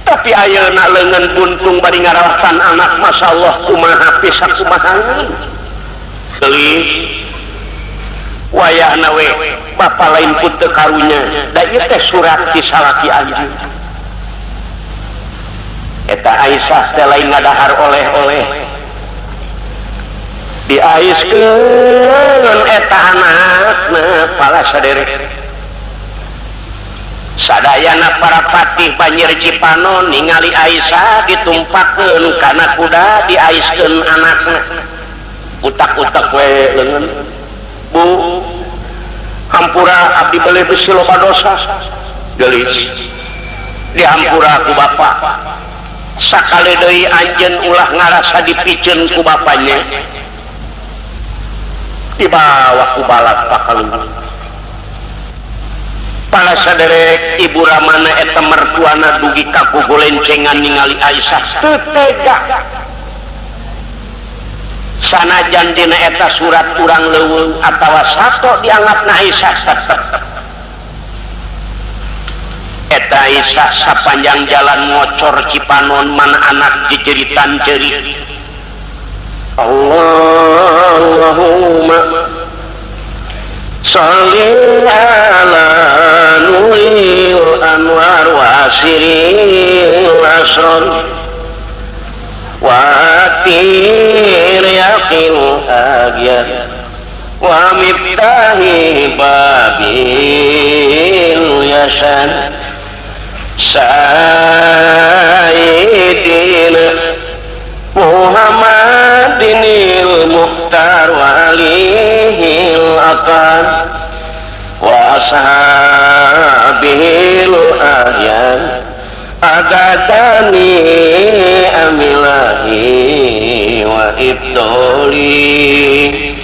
Tapi ayeuna leungeun buntung bari ngarawatan anak masyaallah kumaha pisan kumahangeun. Geulis wayahna we bapa lain pun teu karunya da ieu teh surat ti salaki anjeun eta Aisyah teh lain ngadahar oleh-oleh diaiskeun eta anakna pala saderek sadayana para patih Banjir Cipanon ningali Aisyah ditumpakeun kana kuda diaiskeun anakna utak-utak we leungeun Bu hampura abdi beli besi loba dosa geulis dihampura ku bapa sakali deui anjeun ulah ngarasa dipikeun ku bapanya dibawa ku balak pakalung pala saderek ibu ramana eta mertuana dugi ka golencengan ningali Aisyah teu tega sanajan dina eta surat urang leuweung atawa sato dianggapna Aisyah tetep eta Aisyah sapanjang jalan ngocor Cipanon mana anak jejeritan ceuri Allahumma sholli ala nuril anwar wasiril asron watir yaqil agya wa miftahi babil yasan sayyidina Muhammadinil mukhtar wa alihil aqan wa ashabihil ahyan agadani amilahi wa ibdoli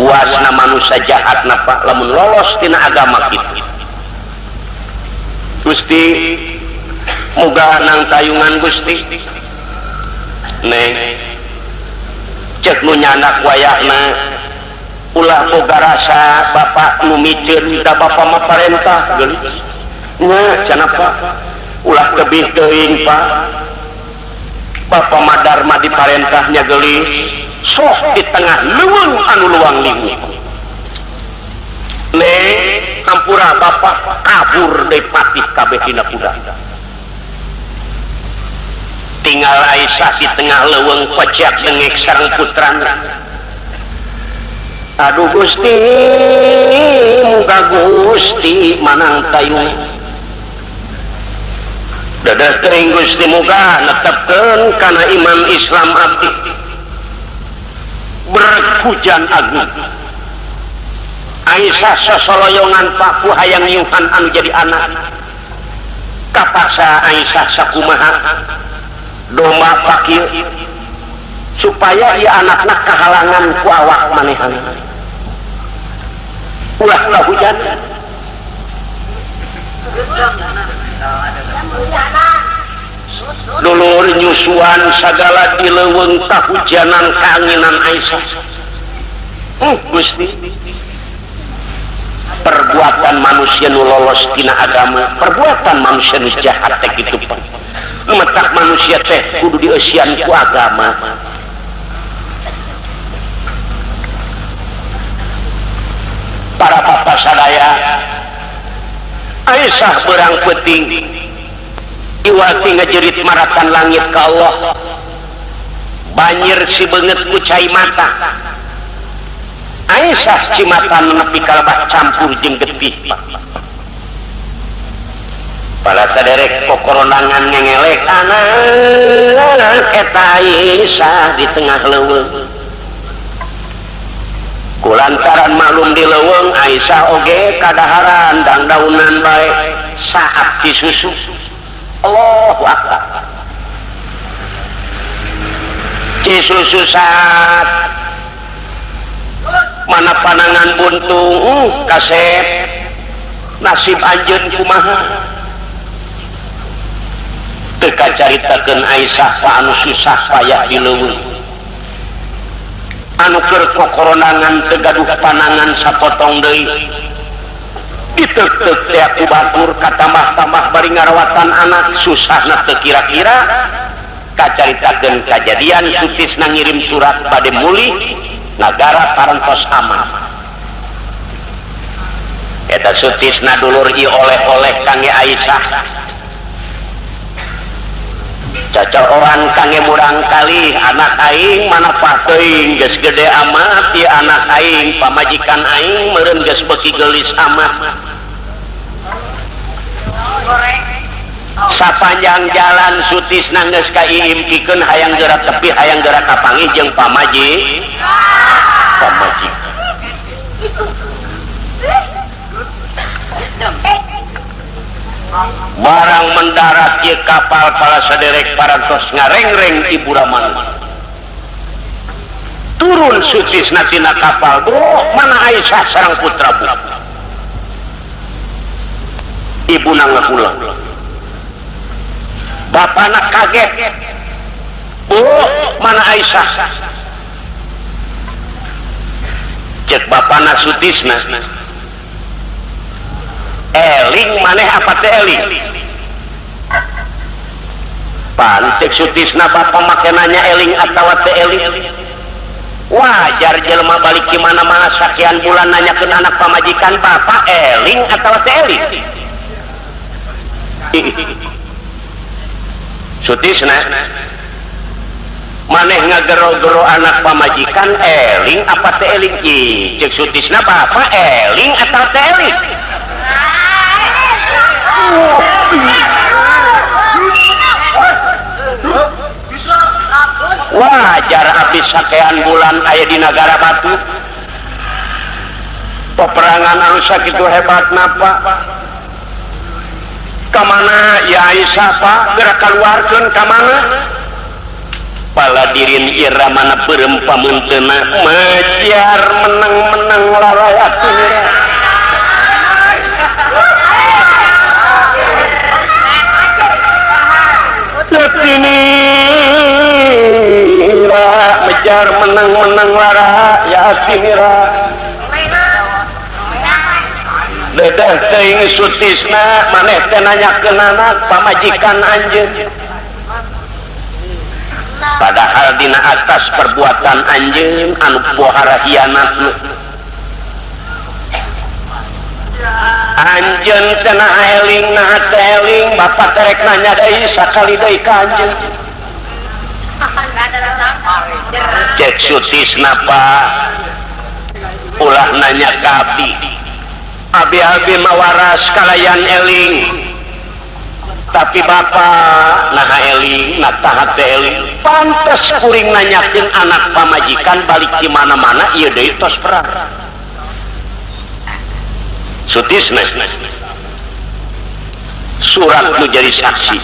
buasna manusia jahat napa lamun lolos tina agama kita Gusti muga nang tayungan Gusti neng cek nu nyanak wayahna ulah boga rasa bapak nu miceur da bapak mah parentah geulis nya cenah Pak ulah tebih teuing Pak Bapak Madarma diparentahnya geulis sok di tengah leuweung anu luang lingu le hampura bapak kabur deui patih kabeh dina kuda tinggal Aisyah di tengah leuweung peciak dengek sareng putrana aduh Gusti muga Gusti manang tayung dadah teuing Gusti muga netepkeun kana iman Islam abdi berhujan agung Aisyah sosoloyongan Pak ku hayang nyuhan anu jadi anak kapaksa Aisyah sakumaha domba pakir supaya ieu anakna kahalangan ku awak manehan ulah hujan dulur nyusuan sagala di leuweung kahujanan kaanginan Aisyah Gusti perbuatan manusia nu lolos tina agama, perbuatan manusia nu jahat teh kitu metak manusia teh kudu dieusian ku agama. Para bapak sadaya Aisyah berang penting iwati ngajerit maratan langit ka Allah banjir si beungeut ku cai mata Aisyah cimatan nepi kalebak campur jeung getih para saderek kokoronangan ngengelek anak eta Aisyah di tengah leuweung kulantaran malum di leuweung Aisyah oge kadaharan dangdaunan bae saat di susu Allahu Akbar ci susu saat mana panangan buntung kasep nasib anjeun kumaha teu kacaritakeun Aisyah pa anu susah payah di leuweung anu keur kokoronangan teu gaduh panangan sapotong deui diteuk-teuk teh ku batur katambah-tambah bari ngarawatan anak susahna teu kira-kira kacaritakeun kajadian sutisna ngirim surat bade mulih nagara parantos aman eta sutisna dulur ieu oleh-oleh kangge Aisyah cacoroan kangge murang kali anak aing manapah teuing geus gede amat ieu anak aing pamajikan aing meureun geus beuki geulis amat sapanjang jalan sutisna geus kaiimpikeun hayang geura tepi hayang geura kapanggih jeung pamajikan barang mendarat ye kapal para saderek parantos ngarengreng ibu Raman turun sutisna tina kapal bro mana Aisyah sareng putra bu ibuna ngahulang bapana kaget bu mana Aisyah cek bapana sutisna eling maneh apa teh eling pantek sutisna bapak make nanya eling atawa teh eling wajar jelema balik ki mana-mana sakian bulan nanyakeun anak pamajikan bapak eling atawa teh eling sutisna maneh ngagero-gero anak pamajikan eling apa teh eling cek sutisna bapak eling atawa teh eling wajar habis sakean bulan aya di negara batu peperangan anu sakitu hebatna Pak kamana ya Aisyah Pak gerak keluarkeun kamana paladirin iramana beureum pamunteuna majar menang-menang larayatun ini mejar menang-menang lara ya tinira dedah teuing sutisna maneh teh nanyakeun anak pamajikan anjeun padahal dina atas perbuatan anjeun anu pohara hianatna anjeun teh naha eling naha teh eling bapak terek nanya deui sakali deui ka anjeun cek sutisna Pak ulah nanya ka abi mawaras kalayan eling tapi bapak naha eling nataha teh eling pantes kuring nanyakeun anak pamajikan balik di mana-mana ieu deui tos perang sutisna surat nu jadi saksi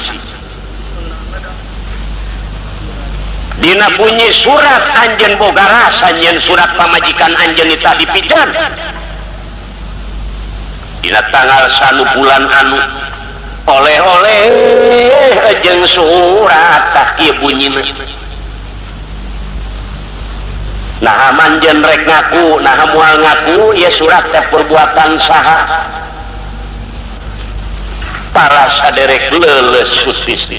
dina bunyi surat anjeun boga rasa anjeun surat pamajikan anjeun eta dipijan dina tanggal 1 bulan anu oleh-oleh jeung surat tah ieu bunyina nah manjen rek ngaku nah moal ngaku ya surat teh perbuatan saha para saderek leuleus sutis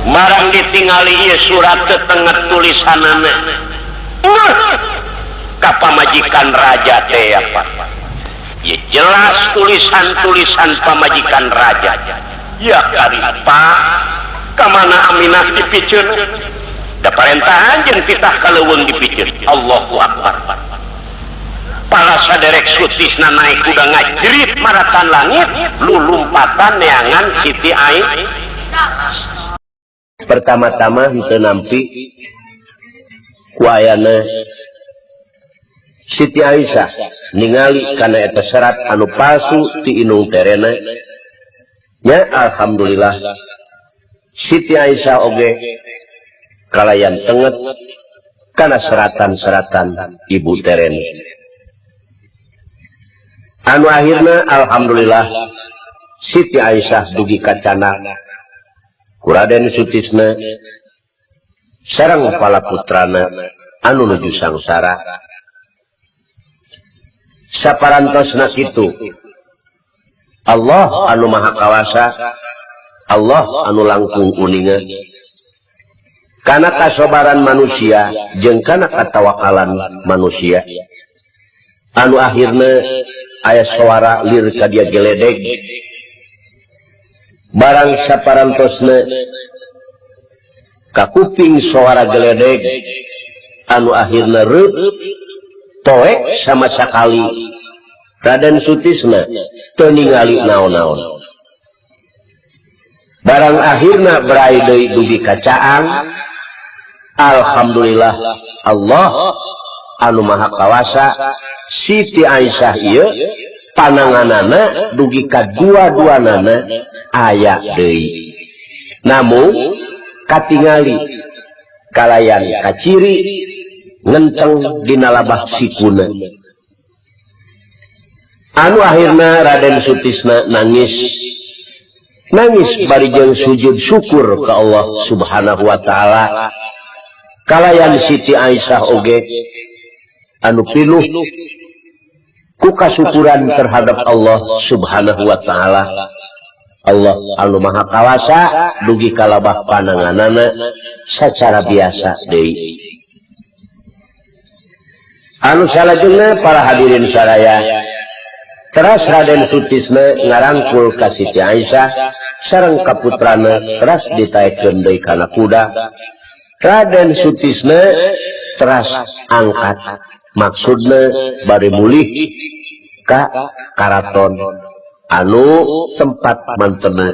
marang ditingali ieu surat teh tengah tulisanana ka pamajikan raja teh apa ya jelas tulisan-tulisan pamajikan raja ya karipa kamana Aminah dipiceur da parentahan jeung titah kaleuweung dipiceur Allahu Akbar para saderek sutisna naik kuda ngajrit maratan langit lulumpatan neangan Siti Aisyah pertama-tama henteu nampi ku ayana Siti Aisyah ningali kana eta serat anu palsu ti inung terena nya alhamdulillah Siti Aisyah oge kalayan tenget kana seratan-seratan ibu teren anu akhirna alhamdulillah Siti Aisyah dugi kacana ku Raden Sutisna sareng palaputrana anu nuju sangsara saparantosna kitu Allah anu maha kawasa Allah anu langkung uninga kana kasobaran manusia jeung kana katawakalan manusia anu akhirna aya suara lir ka dia geledeg barang saparantosna ka kuping suara geledeg anu akhirna reup poek sama sakali Raden Sutisna teu ningali naon-naon barang akhirna berai deui dugi kacaang alhamdulillah Allah anu maha kawasa Siti Aisyah ieu pananganana dugi ka dua-duanana aya deui namun katingali kalayan kaciri ngenteng dina labah sikuna anu akhirna Raden Sutisna nangis bari jeung sujud syukur ka Allah Subhanahu wa taala kalayan Siti Aisyah oge anu pinuh ku kasukuran terhadap Allah Subhanahu wa taala Allah anu maha kawasa dugi kalabah pananganana sacara biasa deui anu salajengna para hadirin saraya teras Raden Sutisna ngarangkul ka Siti Aisyah sareng kaputrana teras ditaekeun deui kana kuda Raden Sutisna teras angkat maksudna bari mulih ka karaton anu tempat mantena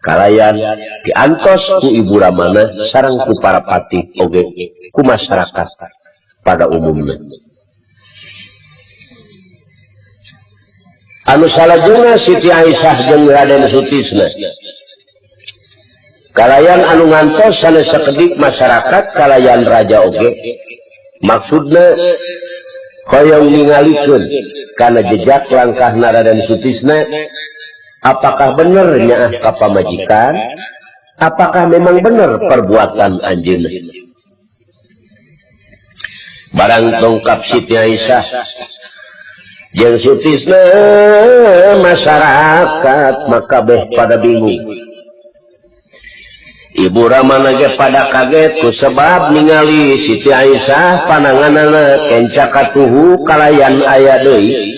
kalayan diantos ku ibu ramana sareng ku para patih oge ku masyarakat pada umumnya anu salajengna Siti Aisyah jeung Raden Sutisna kalayan anu ngantos sanes sakedik masyarakat kalayan raja oge maksudna hoyong ningalikeun kana jejak langkahna Raden Sutisna apakah bener nyaah ka pamajikan apakah memang bener perbuatan anjeunna barang tongkap Siti Aisyah jeung Sutisna masyarakat maka beh pada bingung ibu ramana ge pada kaget ku sebab ningali Siti Aisyah pananganana kenca katuhu kalayan aya deui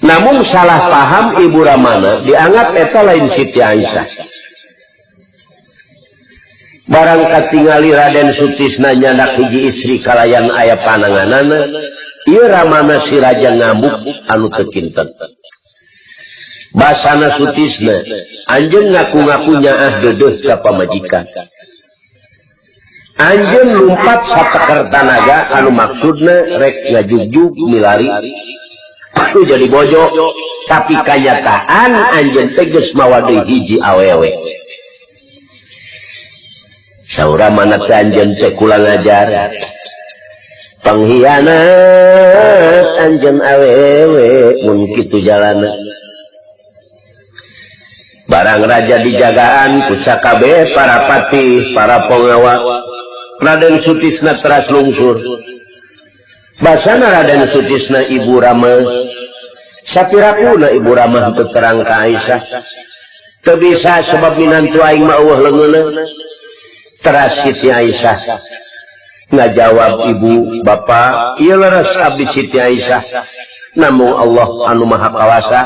namun salah paham ibu ramana dianggap eta lain Siti Aisyah barang katingali Raden Sutisna nyandak hiji istri kalayan aya pananganana ieu ramana si raja ngambuk anu teu kinten basana Sutisna anjeun ngaku-ngaku nyaah deudeuh ka pamajikan anjeun lumpat satekar tanaga anu maksudna rek ngajugjug milari aku jadi bojo tapi kanyataan anjeun teh geus mawa deui hiji awewe saura mana teh anjeun teh kula ngajar pengkhianat anjeun awewe mun kitu jalana barang raja dijagaan ku sakabeh para patih para pengawal Raden Sutisna teras lungsur basana Raden Sutisna Ibu Rama sapirakuna Ibu Rama teu terang ka Aisyah teu bisa sebab minantu aing mah eueuh leungeunna teras Siti Aisyah ngajawab ibu bapak ieu leres abdi Siti Aisyah namung Allah anu maha kawasa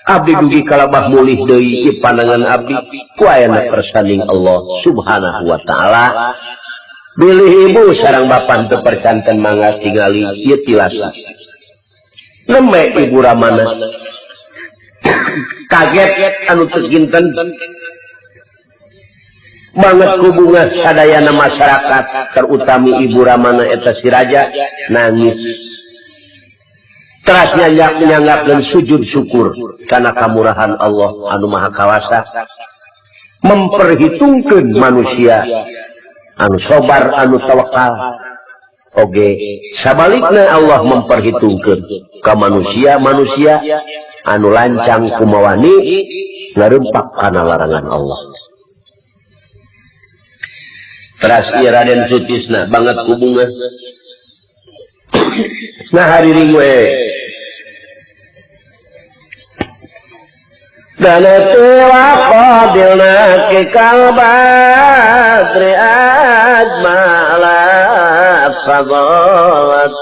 abdi dugi kalabah mulih deui ieu pandangan abdi ku ayana persanding Allah subhanahu wa ta'ala bilih ibu sareng bapak teu percanten mangga tingali ieu tilasa neme Ibu Ramana kaget anu teu kinten banget hubungan sadayana masyarakat terutami Ibu Ramana eta si raja nangis teras nyanggap dan sujud syukur karena kamurahan Allah anu maha kawasa memperhitungkeun manusia anu sabar anu tawakal oge sabalikna Allah memperhitungkeun ka manusia-manusia anu lancang kumawani ngarempak kana larangan Allah. Teras ieu Raden Sutisna banget hubungan nah hariring we dana tewa qadilna ke kalbadri ajmala fadalat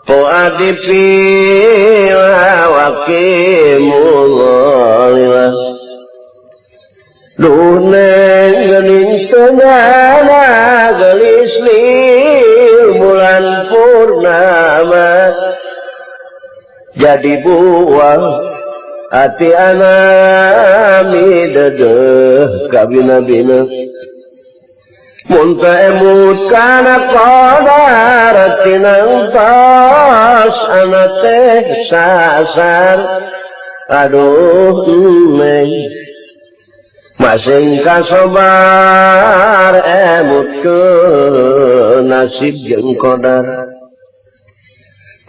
fuadi fila wakimullah Duneng gening tengah gelis lil bulan purnama jadi buah hati anami dedeh kabina-bina munta emut kana qadar tinang tas anak teh sasar aduh neng masing kasobar emut ke nasib jeung qadar.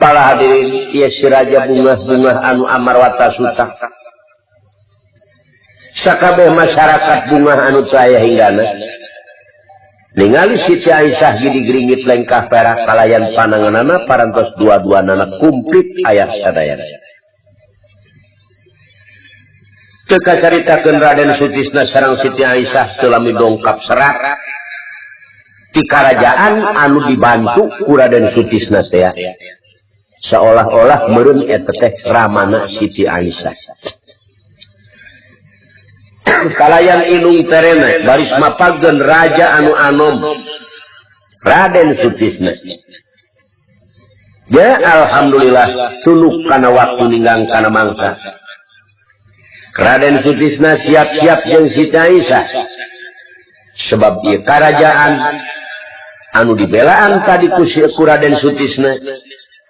Para hadirin ieu si raja bungah-bungah anu amarwata suta sakabeh masyarakat bungah anu teu aya hinggana ningali Siti Aisyah gidig-ringgit lengkah perak kalayan pananganana parantos dua-duanana kumplit aya sadayana teu kacaritakeun Raden Sutisna sareng Siti Aisyah teu lami dongkap serat ti karajaan anu dibantu ku Raden Sutisna teh seolah-olah meureun eta teh ramana Siti Aisyah kalayan inung terena baris mapagkeun raja anu anom Raden Sutisna ya alhamdulillah tuluk kana waktu ninggang kana mangsa Raden Sutisna siap-siap jeung Siti Aisyah sebab ieu karajaan anu dibelaan tadi ku Raden Sutisna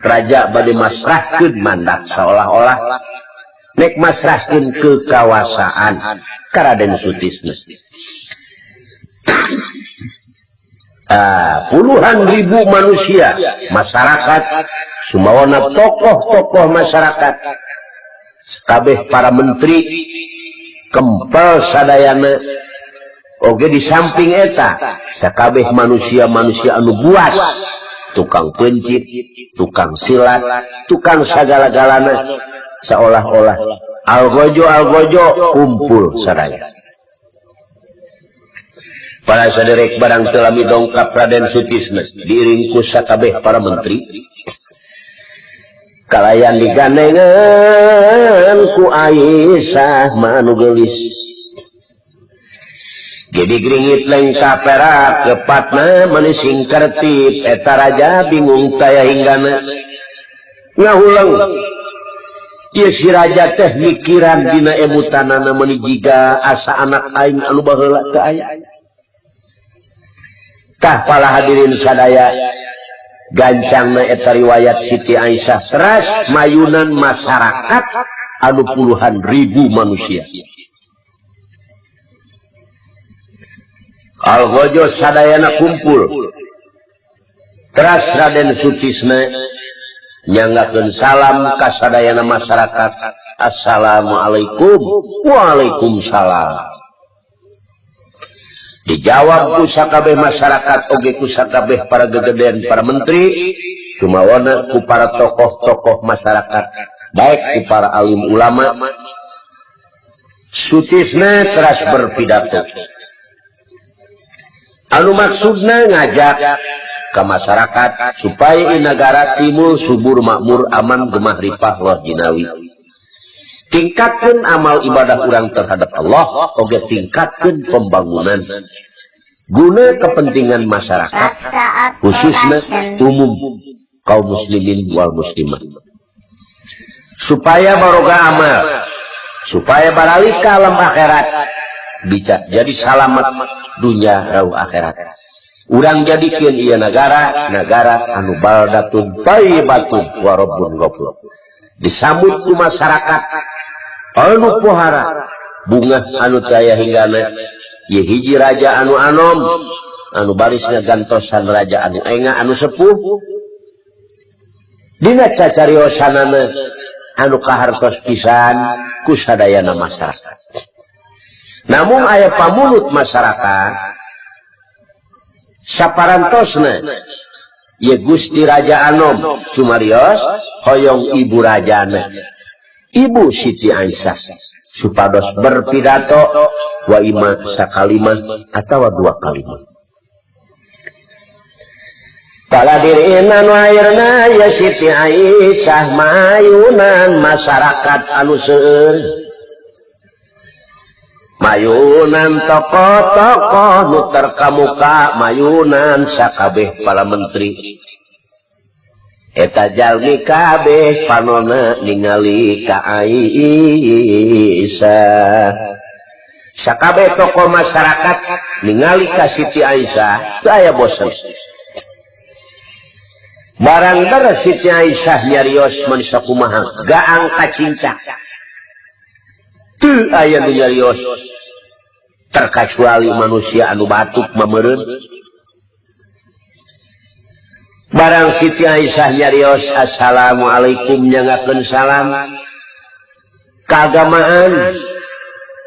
raja bade masrahkeun mandat seolah-olah nek masrahkeun kekawasaan ka Raden Sutisna puluhan ribu manusia masyarakat sumawana tokoh-tokoh masyarakat kabeh para menteri kempel sadayana oge di samping eta sakabeh manusia-manusia anu buas tukang pencit tukang silat tukang sagala-galana seolah-olah algojo kumpul sadaya para saderek barang teu lami dongkap Raden Sutisna diiring ku sakabeh para menteri kalayan digandengan ku Aisyah manu geulis jadi gringit lengkap perak kepatna menising tertib eta raja bingung taya hinggana ngahulang ieu si raja teh mikiran dina emutanana meuni jiga asa anak aing anu baheula teu aya tah pala hadirin sadaya gancangna eta riwayat Siti Aisyah teras mayunan masyarakat anu puluhan ribu manusia algojo sadayana kumpul teras Raden Sutisna nyanggakeun salam ka sadayana masyarakat Assalamualaikum. Waalaikumsalam. Dijawab ku sakabeh masyarakat oge ku sakabeh para gegedean para menteri sumawana ku para tokoh-tokoh masyarakat baik ku para alim ulama. Sutisna teras berpidato anu maksudna ngajak ke masyarakat supaya di negara timur subur makmur aman gemah ripah loh jinawi. Tingkatkan amal ibadah orang terhadap Allah, oge tingkatkan pembangunan guna kepentingan masyarakat khususnya umum kaum muslimin wal muslimat supaya barokah amal, supaya baralik ke alam akhirat bisa jadi selamat dunia rauh akhirat. Urang jadikan ieu negara anu baldatun thayyibatun wa rabbun ghafur. Disambut ku masyarakat anu pohara bunga anu taya hinggana ye hiji raja anu anom anu barisna gantosan raja anu enga anu sepuh dina cacariosanana anu kahartos pisan ku sadayana masyarakat. Namun aya pamulut masyarakat saparantosna ye Gusti Raja Anom cumarios hoyong ibu rajana Ibu Siti Aisyah supados berpidato wa ima sakalimah atau dua kalimat. Kala dirina nu ayeuna ya Siti Aisyah mayunan masyarakat anu seueur. Mayunan tokoh-tokoh nu terkamuka mayunan sakabeh para menteri. Eta jalmi kabeh panona ningali ka Aisyah. Sakabeh tokoh masyarakat ningali ka Siti Aisyah saya bosan. Barang beres Siti Aisyah nyarios mun sakumaha gaang kacinca. Teu aya nu nyarios terkecuali manusia anu batuk mameureun. Barang Siti Aisyah nyarios assalamualaikum nyangakeun salam keagamaan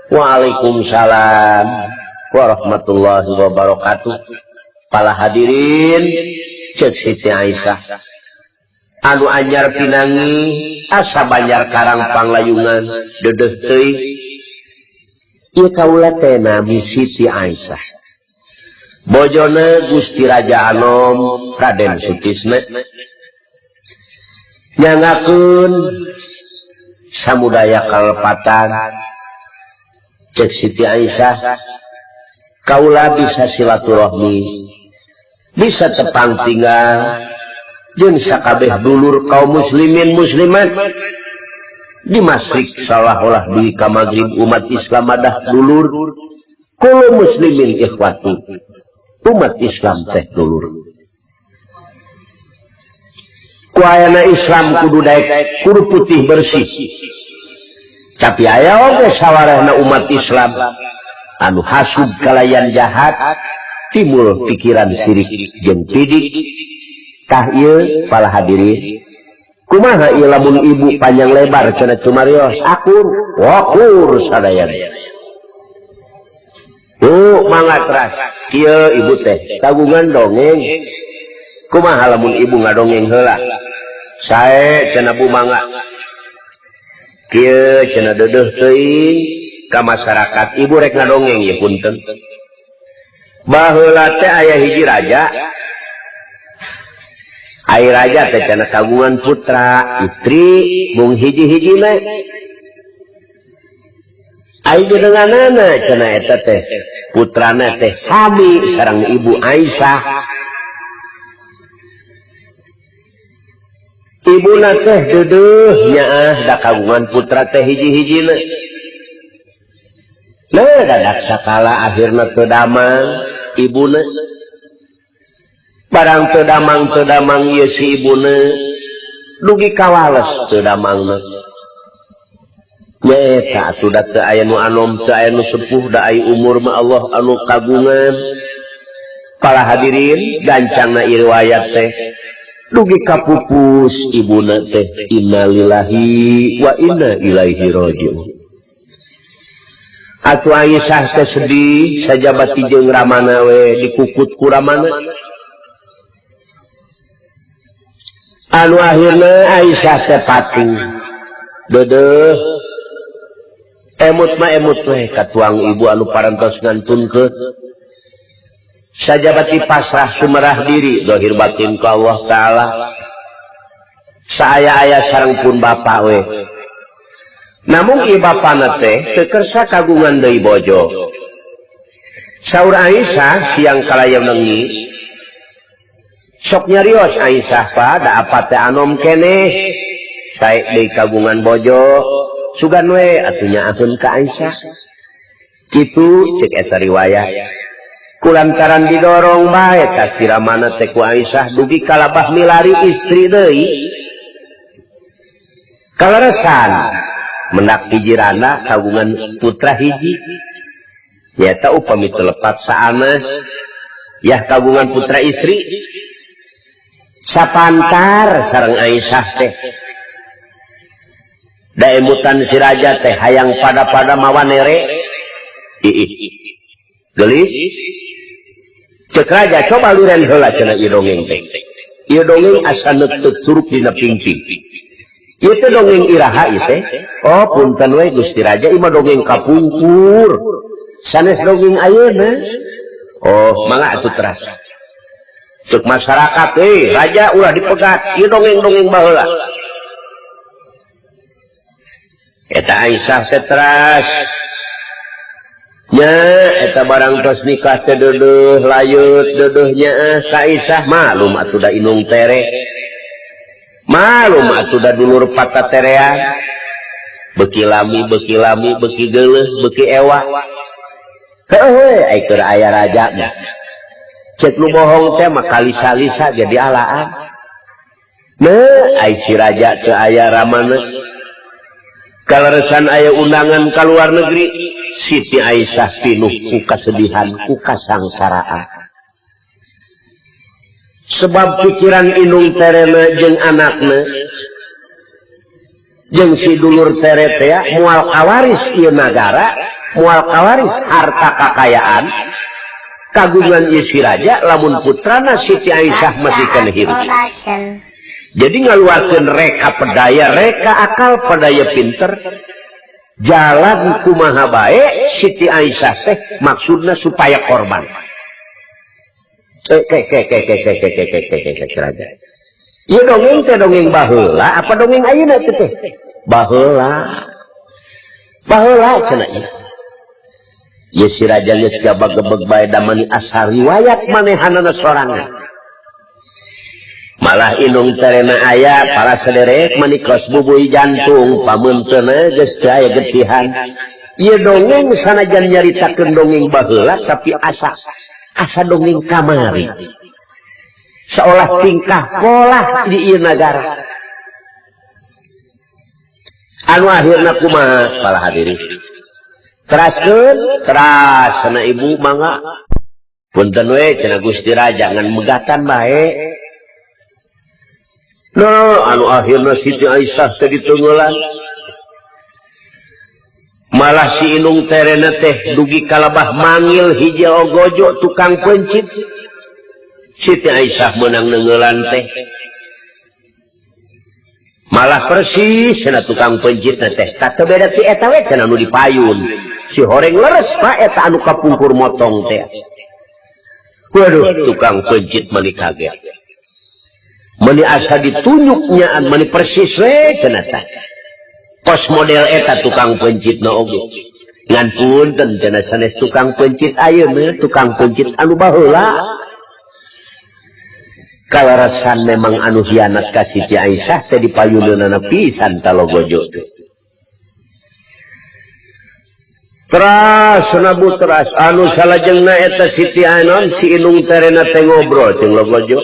waalaikumsalam warahmatullahi wabarakatuh. Para hadirin cek Siti Aisyah anu anyar pinangi asa banjar karang panglayungan dedeh teuing ieu kaula teh nami Siti Aisyah. Bojone Gusti Raja Anom Raden Sutisna nyangakeun samudaya kalepatan cek Siti Aisyah kaula bisa silaturahmi bisa tepang tinggal jeung sakabeh dulur kaum muslimin muslimat di Masrik salah-olah di ka Maghrib umat Islam adah dulur kulo muslimin ikhwati umat Islam teh dulur. Kuayana Islam kudu daek kudu putih bersih. Tapi aya oge sawarehna umat Islam anu hasud kalayan jahat timbul pikiran sirik jeung pidik. Tah ieu para hadirin kumaha ieu lamun ibu panjang lebar cenah cumarios akur wakur sadayana. Mangga teras kieu ibu teh kagungan dongeng kumaha lamun ibu ngadongeng heula sae cenah bu mangga kieu cenah dedeh teuing ka masyarakat ibu rek ngadongeng ye punten baheula teh aya hiji raja ai raja teh cenah kagungan putra istri mung hiji-hijina ai gedenganana cenah eta teh putrana teh sami sareng ibu Aisyah. Ibuna teh dedeuh nyaah da kagungan putra teh hiji-hijina. Nah dadak sakala akhirna teu damang ibuna. Barang teu damang ieu si ibuna dugi kawales teu damangna. Nyata atuh da teu aya nu anom teu aya nu sepuh da ai umur mah Allah anu kagungan. Para hadirin gancangna riwayat teh dugi kapupus ibuna teh innalillahi wa inna ilaihi raji'un. Atuh Aisyah teh sedih sajabati jeung ramana we dikukut ku ramana. Anu akhirna Aisyah teh pating. Deudeuh emut we ka tuang ibu anu parantos ngantunkeun. Sajabati pasrah sumerah diri zahir batin ka Allah taala. Saaya-aya sareng pun bapa we. Namun ieu bapana teh teu kersa kagungan deui bojo. Saur Aisyah siang kalaya nengi. Sok nyarios Aisyah pada apa teh anom keneh. Sae deui kagungan bojo. Sugan we atunya akeun ka Aisyah. Kitu ceuk eta riwayat. Kulantaran didorong bae ka siramana teh ku Aisyah dugi kalabah milari istri deui. Kaleresan mendak hijirana kagungan putra hiji. Nyata upami telepat saana yah kagungan putra istri. Sapantar sareng Aisyah teh. Da emutan si raja teh hayang pada-pada mawanere. Gelis. Cek raja coba luren heula cenah ieu dongeng teh. Ieu dongeng asa neuteup curug dina pingping. Ieu teh dongeng iraha ieu teh. Oh punten we Gusti Raja ieu mah dongeng kapungkur. Sanes dongeng ayeuna. Oh mangga atuh teras. Cek masyarakat raja ulah dipegat ieu dongeng-dongeng baheula. Eta Aisyah setras. Nya eta barang tos nikah teh deudeuh layut deudeuh nyaah ka Aisyah malum atuh da inung tere. Malum atuh da dulur pataterean. Beuki lami, beuki geuleuh, beuki ewa. Heuh ai keur aya raja mah. Cek lu bohong teh mah kalisa-lisa jadi alaan. Nah, ai si raja teu aya ramana. Kaleresan aya undangan ka luar negeri, Siti Aisyah pinuh ku kasedihan, ku kasangsaraan. Sebab pikiran inung terena jeung anakna, jeung si dulur tere teh moal kawaris ieu nagara, moal kawaris harta kakayaan, kagungan ieu si raja lamun putrana Siti Aisyah masih kana hirup. Jadi ngaluarkeun reka pedaya, reka akal pedaya pinter. Jalan kumaha bae Siti Aisyah teh maksudna supaya korban. Sakiraja. Ieu dongeng teh dongeng baheula apa dongeng ayeuna teh? Baheula. Baheula cenah ieu. Ieu si raja geus gabag-gebeg bae damani asal riwayat manehanana sorangan. Malah inung terena aya para sederek menikos bubui jantung pamunteuna geus teu aya getihan. Ieu dongeng sanajan nyaritakeun dongeng baheula tapi asa dongeng kamari. Seolah tingkah pola di ieu nagara. Anu akhirna kumaha para hadirin? Teraskeun, teras sana ibu mangga. Punten we cenah Gusti Raja ngan megatan bae. Nah, anu akhirna Siti Aisyah teh diteungeulan. Malah si inung terena teh dugi kalabah manggil hiji ogojo tukang pencit. Siti Aisyah meunang neungeulan teh. Malah persis cenah tukang pencit teh. Teu beda ti eta we cenah anu dipayun. Si horeng leres pa eta anu kapungkur motong teh. Waduh, tukang pencit mani kaget. Mani asa ditunjuknyaan mani persis we cenah tah. Pos model eta tukang pencitna oge. Ngan punten cenah sanes tukang pencit ayeuna, tukang pencit anu baheula. Kalarasan memang anu hianat ka Siti Aisyah teh dipayuneunana pisan talogojo teh. Teras nabu teras anu salajengna eta Siti Ainon si inung terena teh ngobrol jeung logojo.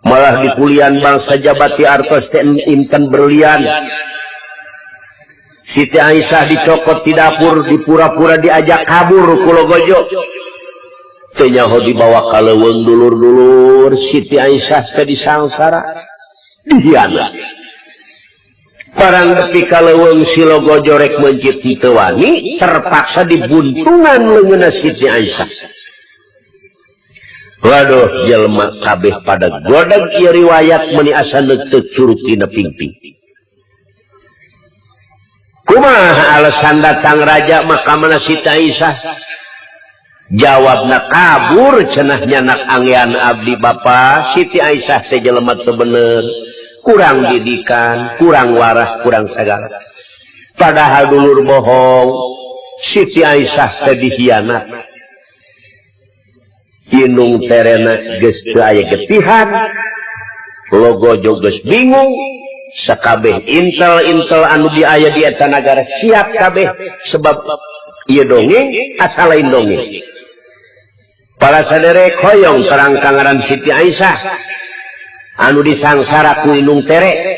Malah di kulian bangsa jabati artos teh inten berlian. Siti Aisyah dicokot di dapur, dipura-pura diajak kabur ku logojo. nyaho dibawa ka leuweung dulur-dulur Siti Aisyah teh disangsara dihianat parang nepi ka leuweung Silogojo rek mencit teu wani terpaksa dibuntungan leungeunna Siti Aisyah. Waduh jelema kabeh pada godeg ieu riwayat meuni asa teu curug dina pingping. Kumaha alasan datang raja makamana Siti Aisyah? Jawabna kabur cenah nyanak anggean abdi bapa Siti Aisyah teh jelema teu bener, kurang didikan, kurang warah, kurang sagala. Padahal dulur bohong, Siti Aisyah teh dihianat. Inung terena geus teu aya getihan, Logojo geus bingung, sakabeh intel-intel anu aya di eta nagara siap kabeh sebab ieu dongeng asa lain dongeng. Para sadere hoyong terang kangaran Siti Aisyah anu disangsara ku Inung Tere,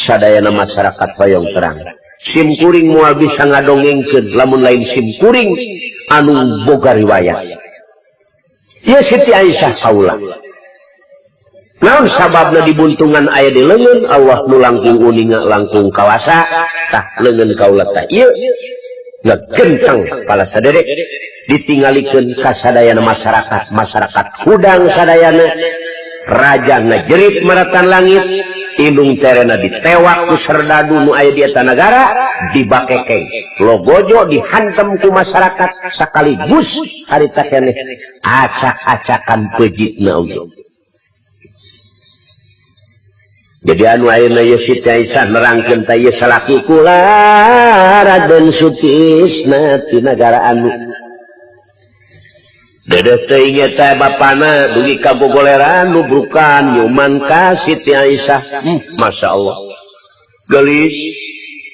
sadayana masyarakat hoyong terang. Sim kuring moal bisa ngadongengkeun lamun lain sim kuring anu boga riwayat. Ya Siti Aisyah kaula. Naon sababna dibuntungan aya di leungeun Allah nu langkung uninga langkung kawasa tah leungeun kaula tah ieu ngegenteng pala sadere ditinggalikeun ka sadayana masyarakat hudang sadayana raja ngajerit maratan langit Inung Terena ditewak ku serdadu nu aya di eta nagara dibakekeng Logojo dihantem ku masyarakat sakaligus harita keneh acak-acakan pejitna Allah. Jadi anu ayeuna ieu Siti Aisyah nerangkeun tah ieu salaku kula Raden Sutisna ti nagara anu dedeh teuing eta bapana dugi kagogoleran nubrukan nyuman ka Siti Aisyah. Masya Allah gelis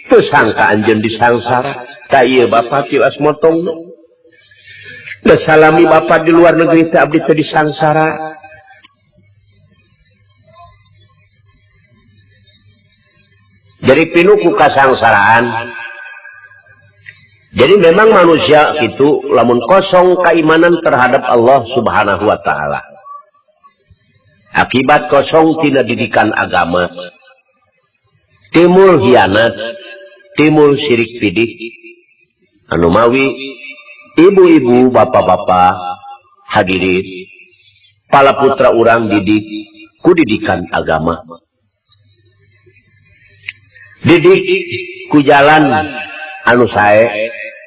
teu sangka anjeun disangsara ka ieu bapa tiwas motongna. Da salami bapa di luar negeri teh abdi teu disangsara. Jadi pinuku kasangsaraan. Jadi memang manusia itu lamun kosong keimanan terhadap Allah Subhanahu wa taala. Akibat kosong tina didikan agama. Timbul hianat, timbul syirik bidik. Anu mawi ibu-ibu, bapak-bapak hadirin, pala putra urang didik ku didikan agama. Didik ku jalan anu sae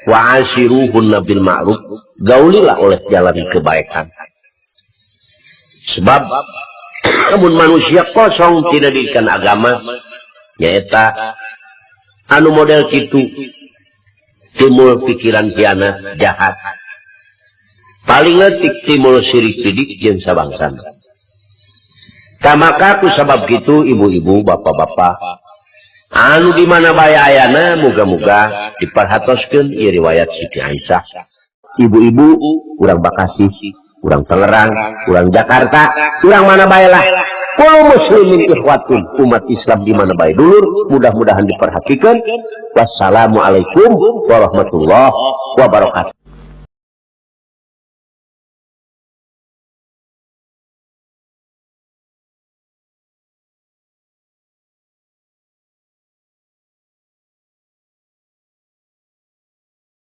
wa ashiruhunna bil ma'ruf, gaulilah oleh jalan kebaikan. Sebab namun manusia kosong tidak didikan agama nyaeta anu model kitu timbul pikiran hianat jahat, paling letik timbul syirik bidik jeung sabangsana. Maka ku sabab kitu ibu-ibu bapak-bapak anu di mana bae ayana muga-muga diperhatoskeun ieu riwayat Siti Aisyah. Ibu-ibu urang Bekasi, urang Tangerang, urang Jakarta, urang mana bae lah. Kul muslimin ikhwatun, umat Islam di mana bae dulur, mudah-mudahan diperhatikan. Wassalamualaikum warahmatullahi wabarakatuh.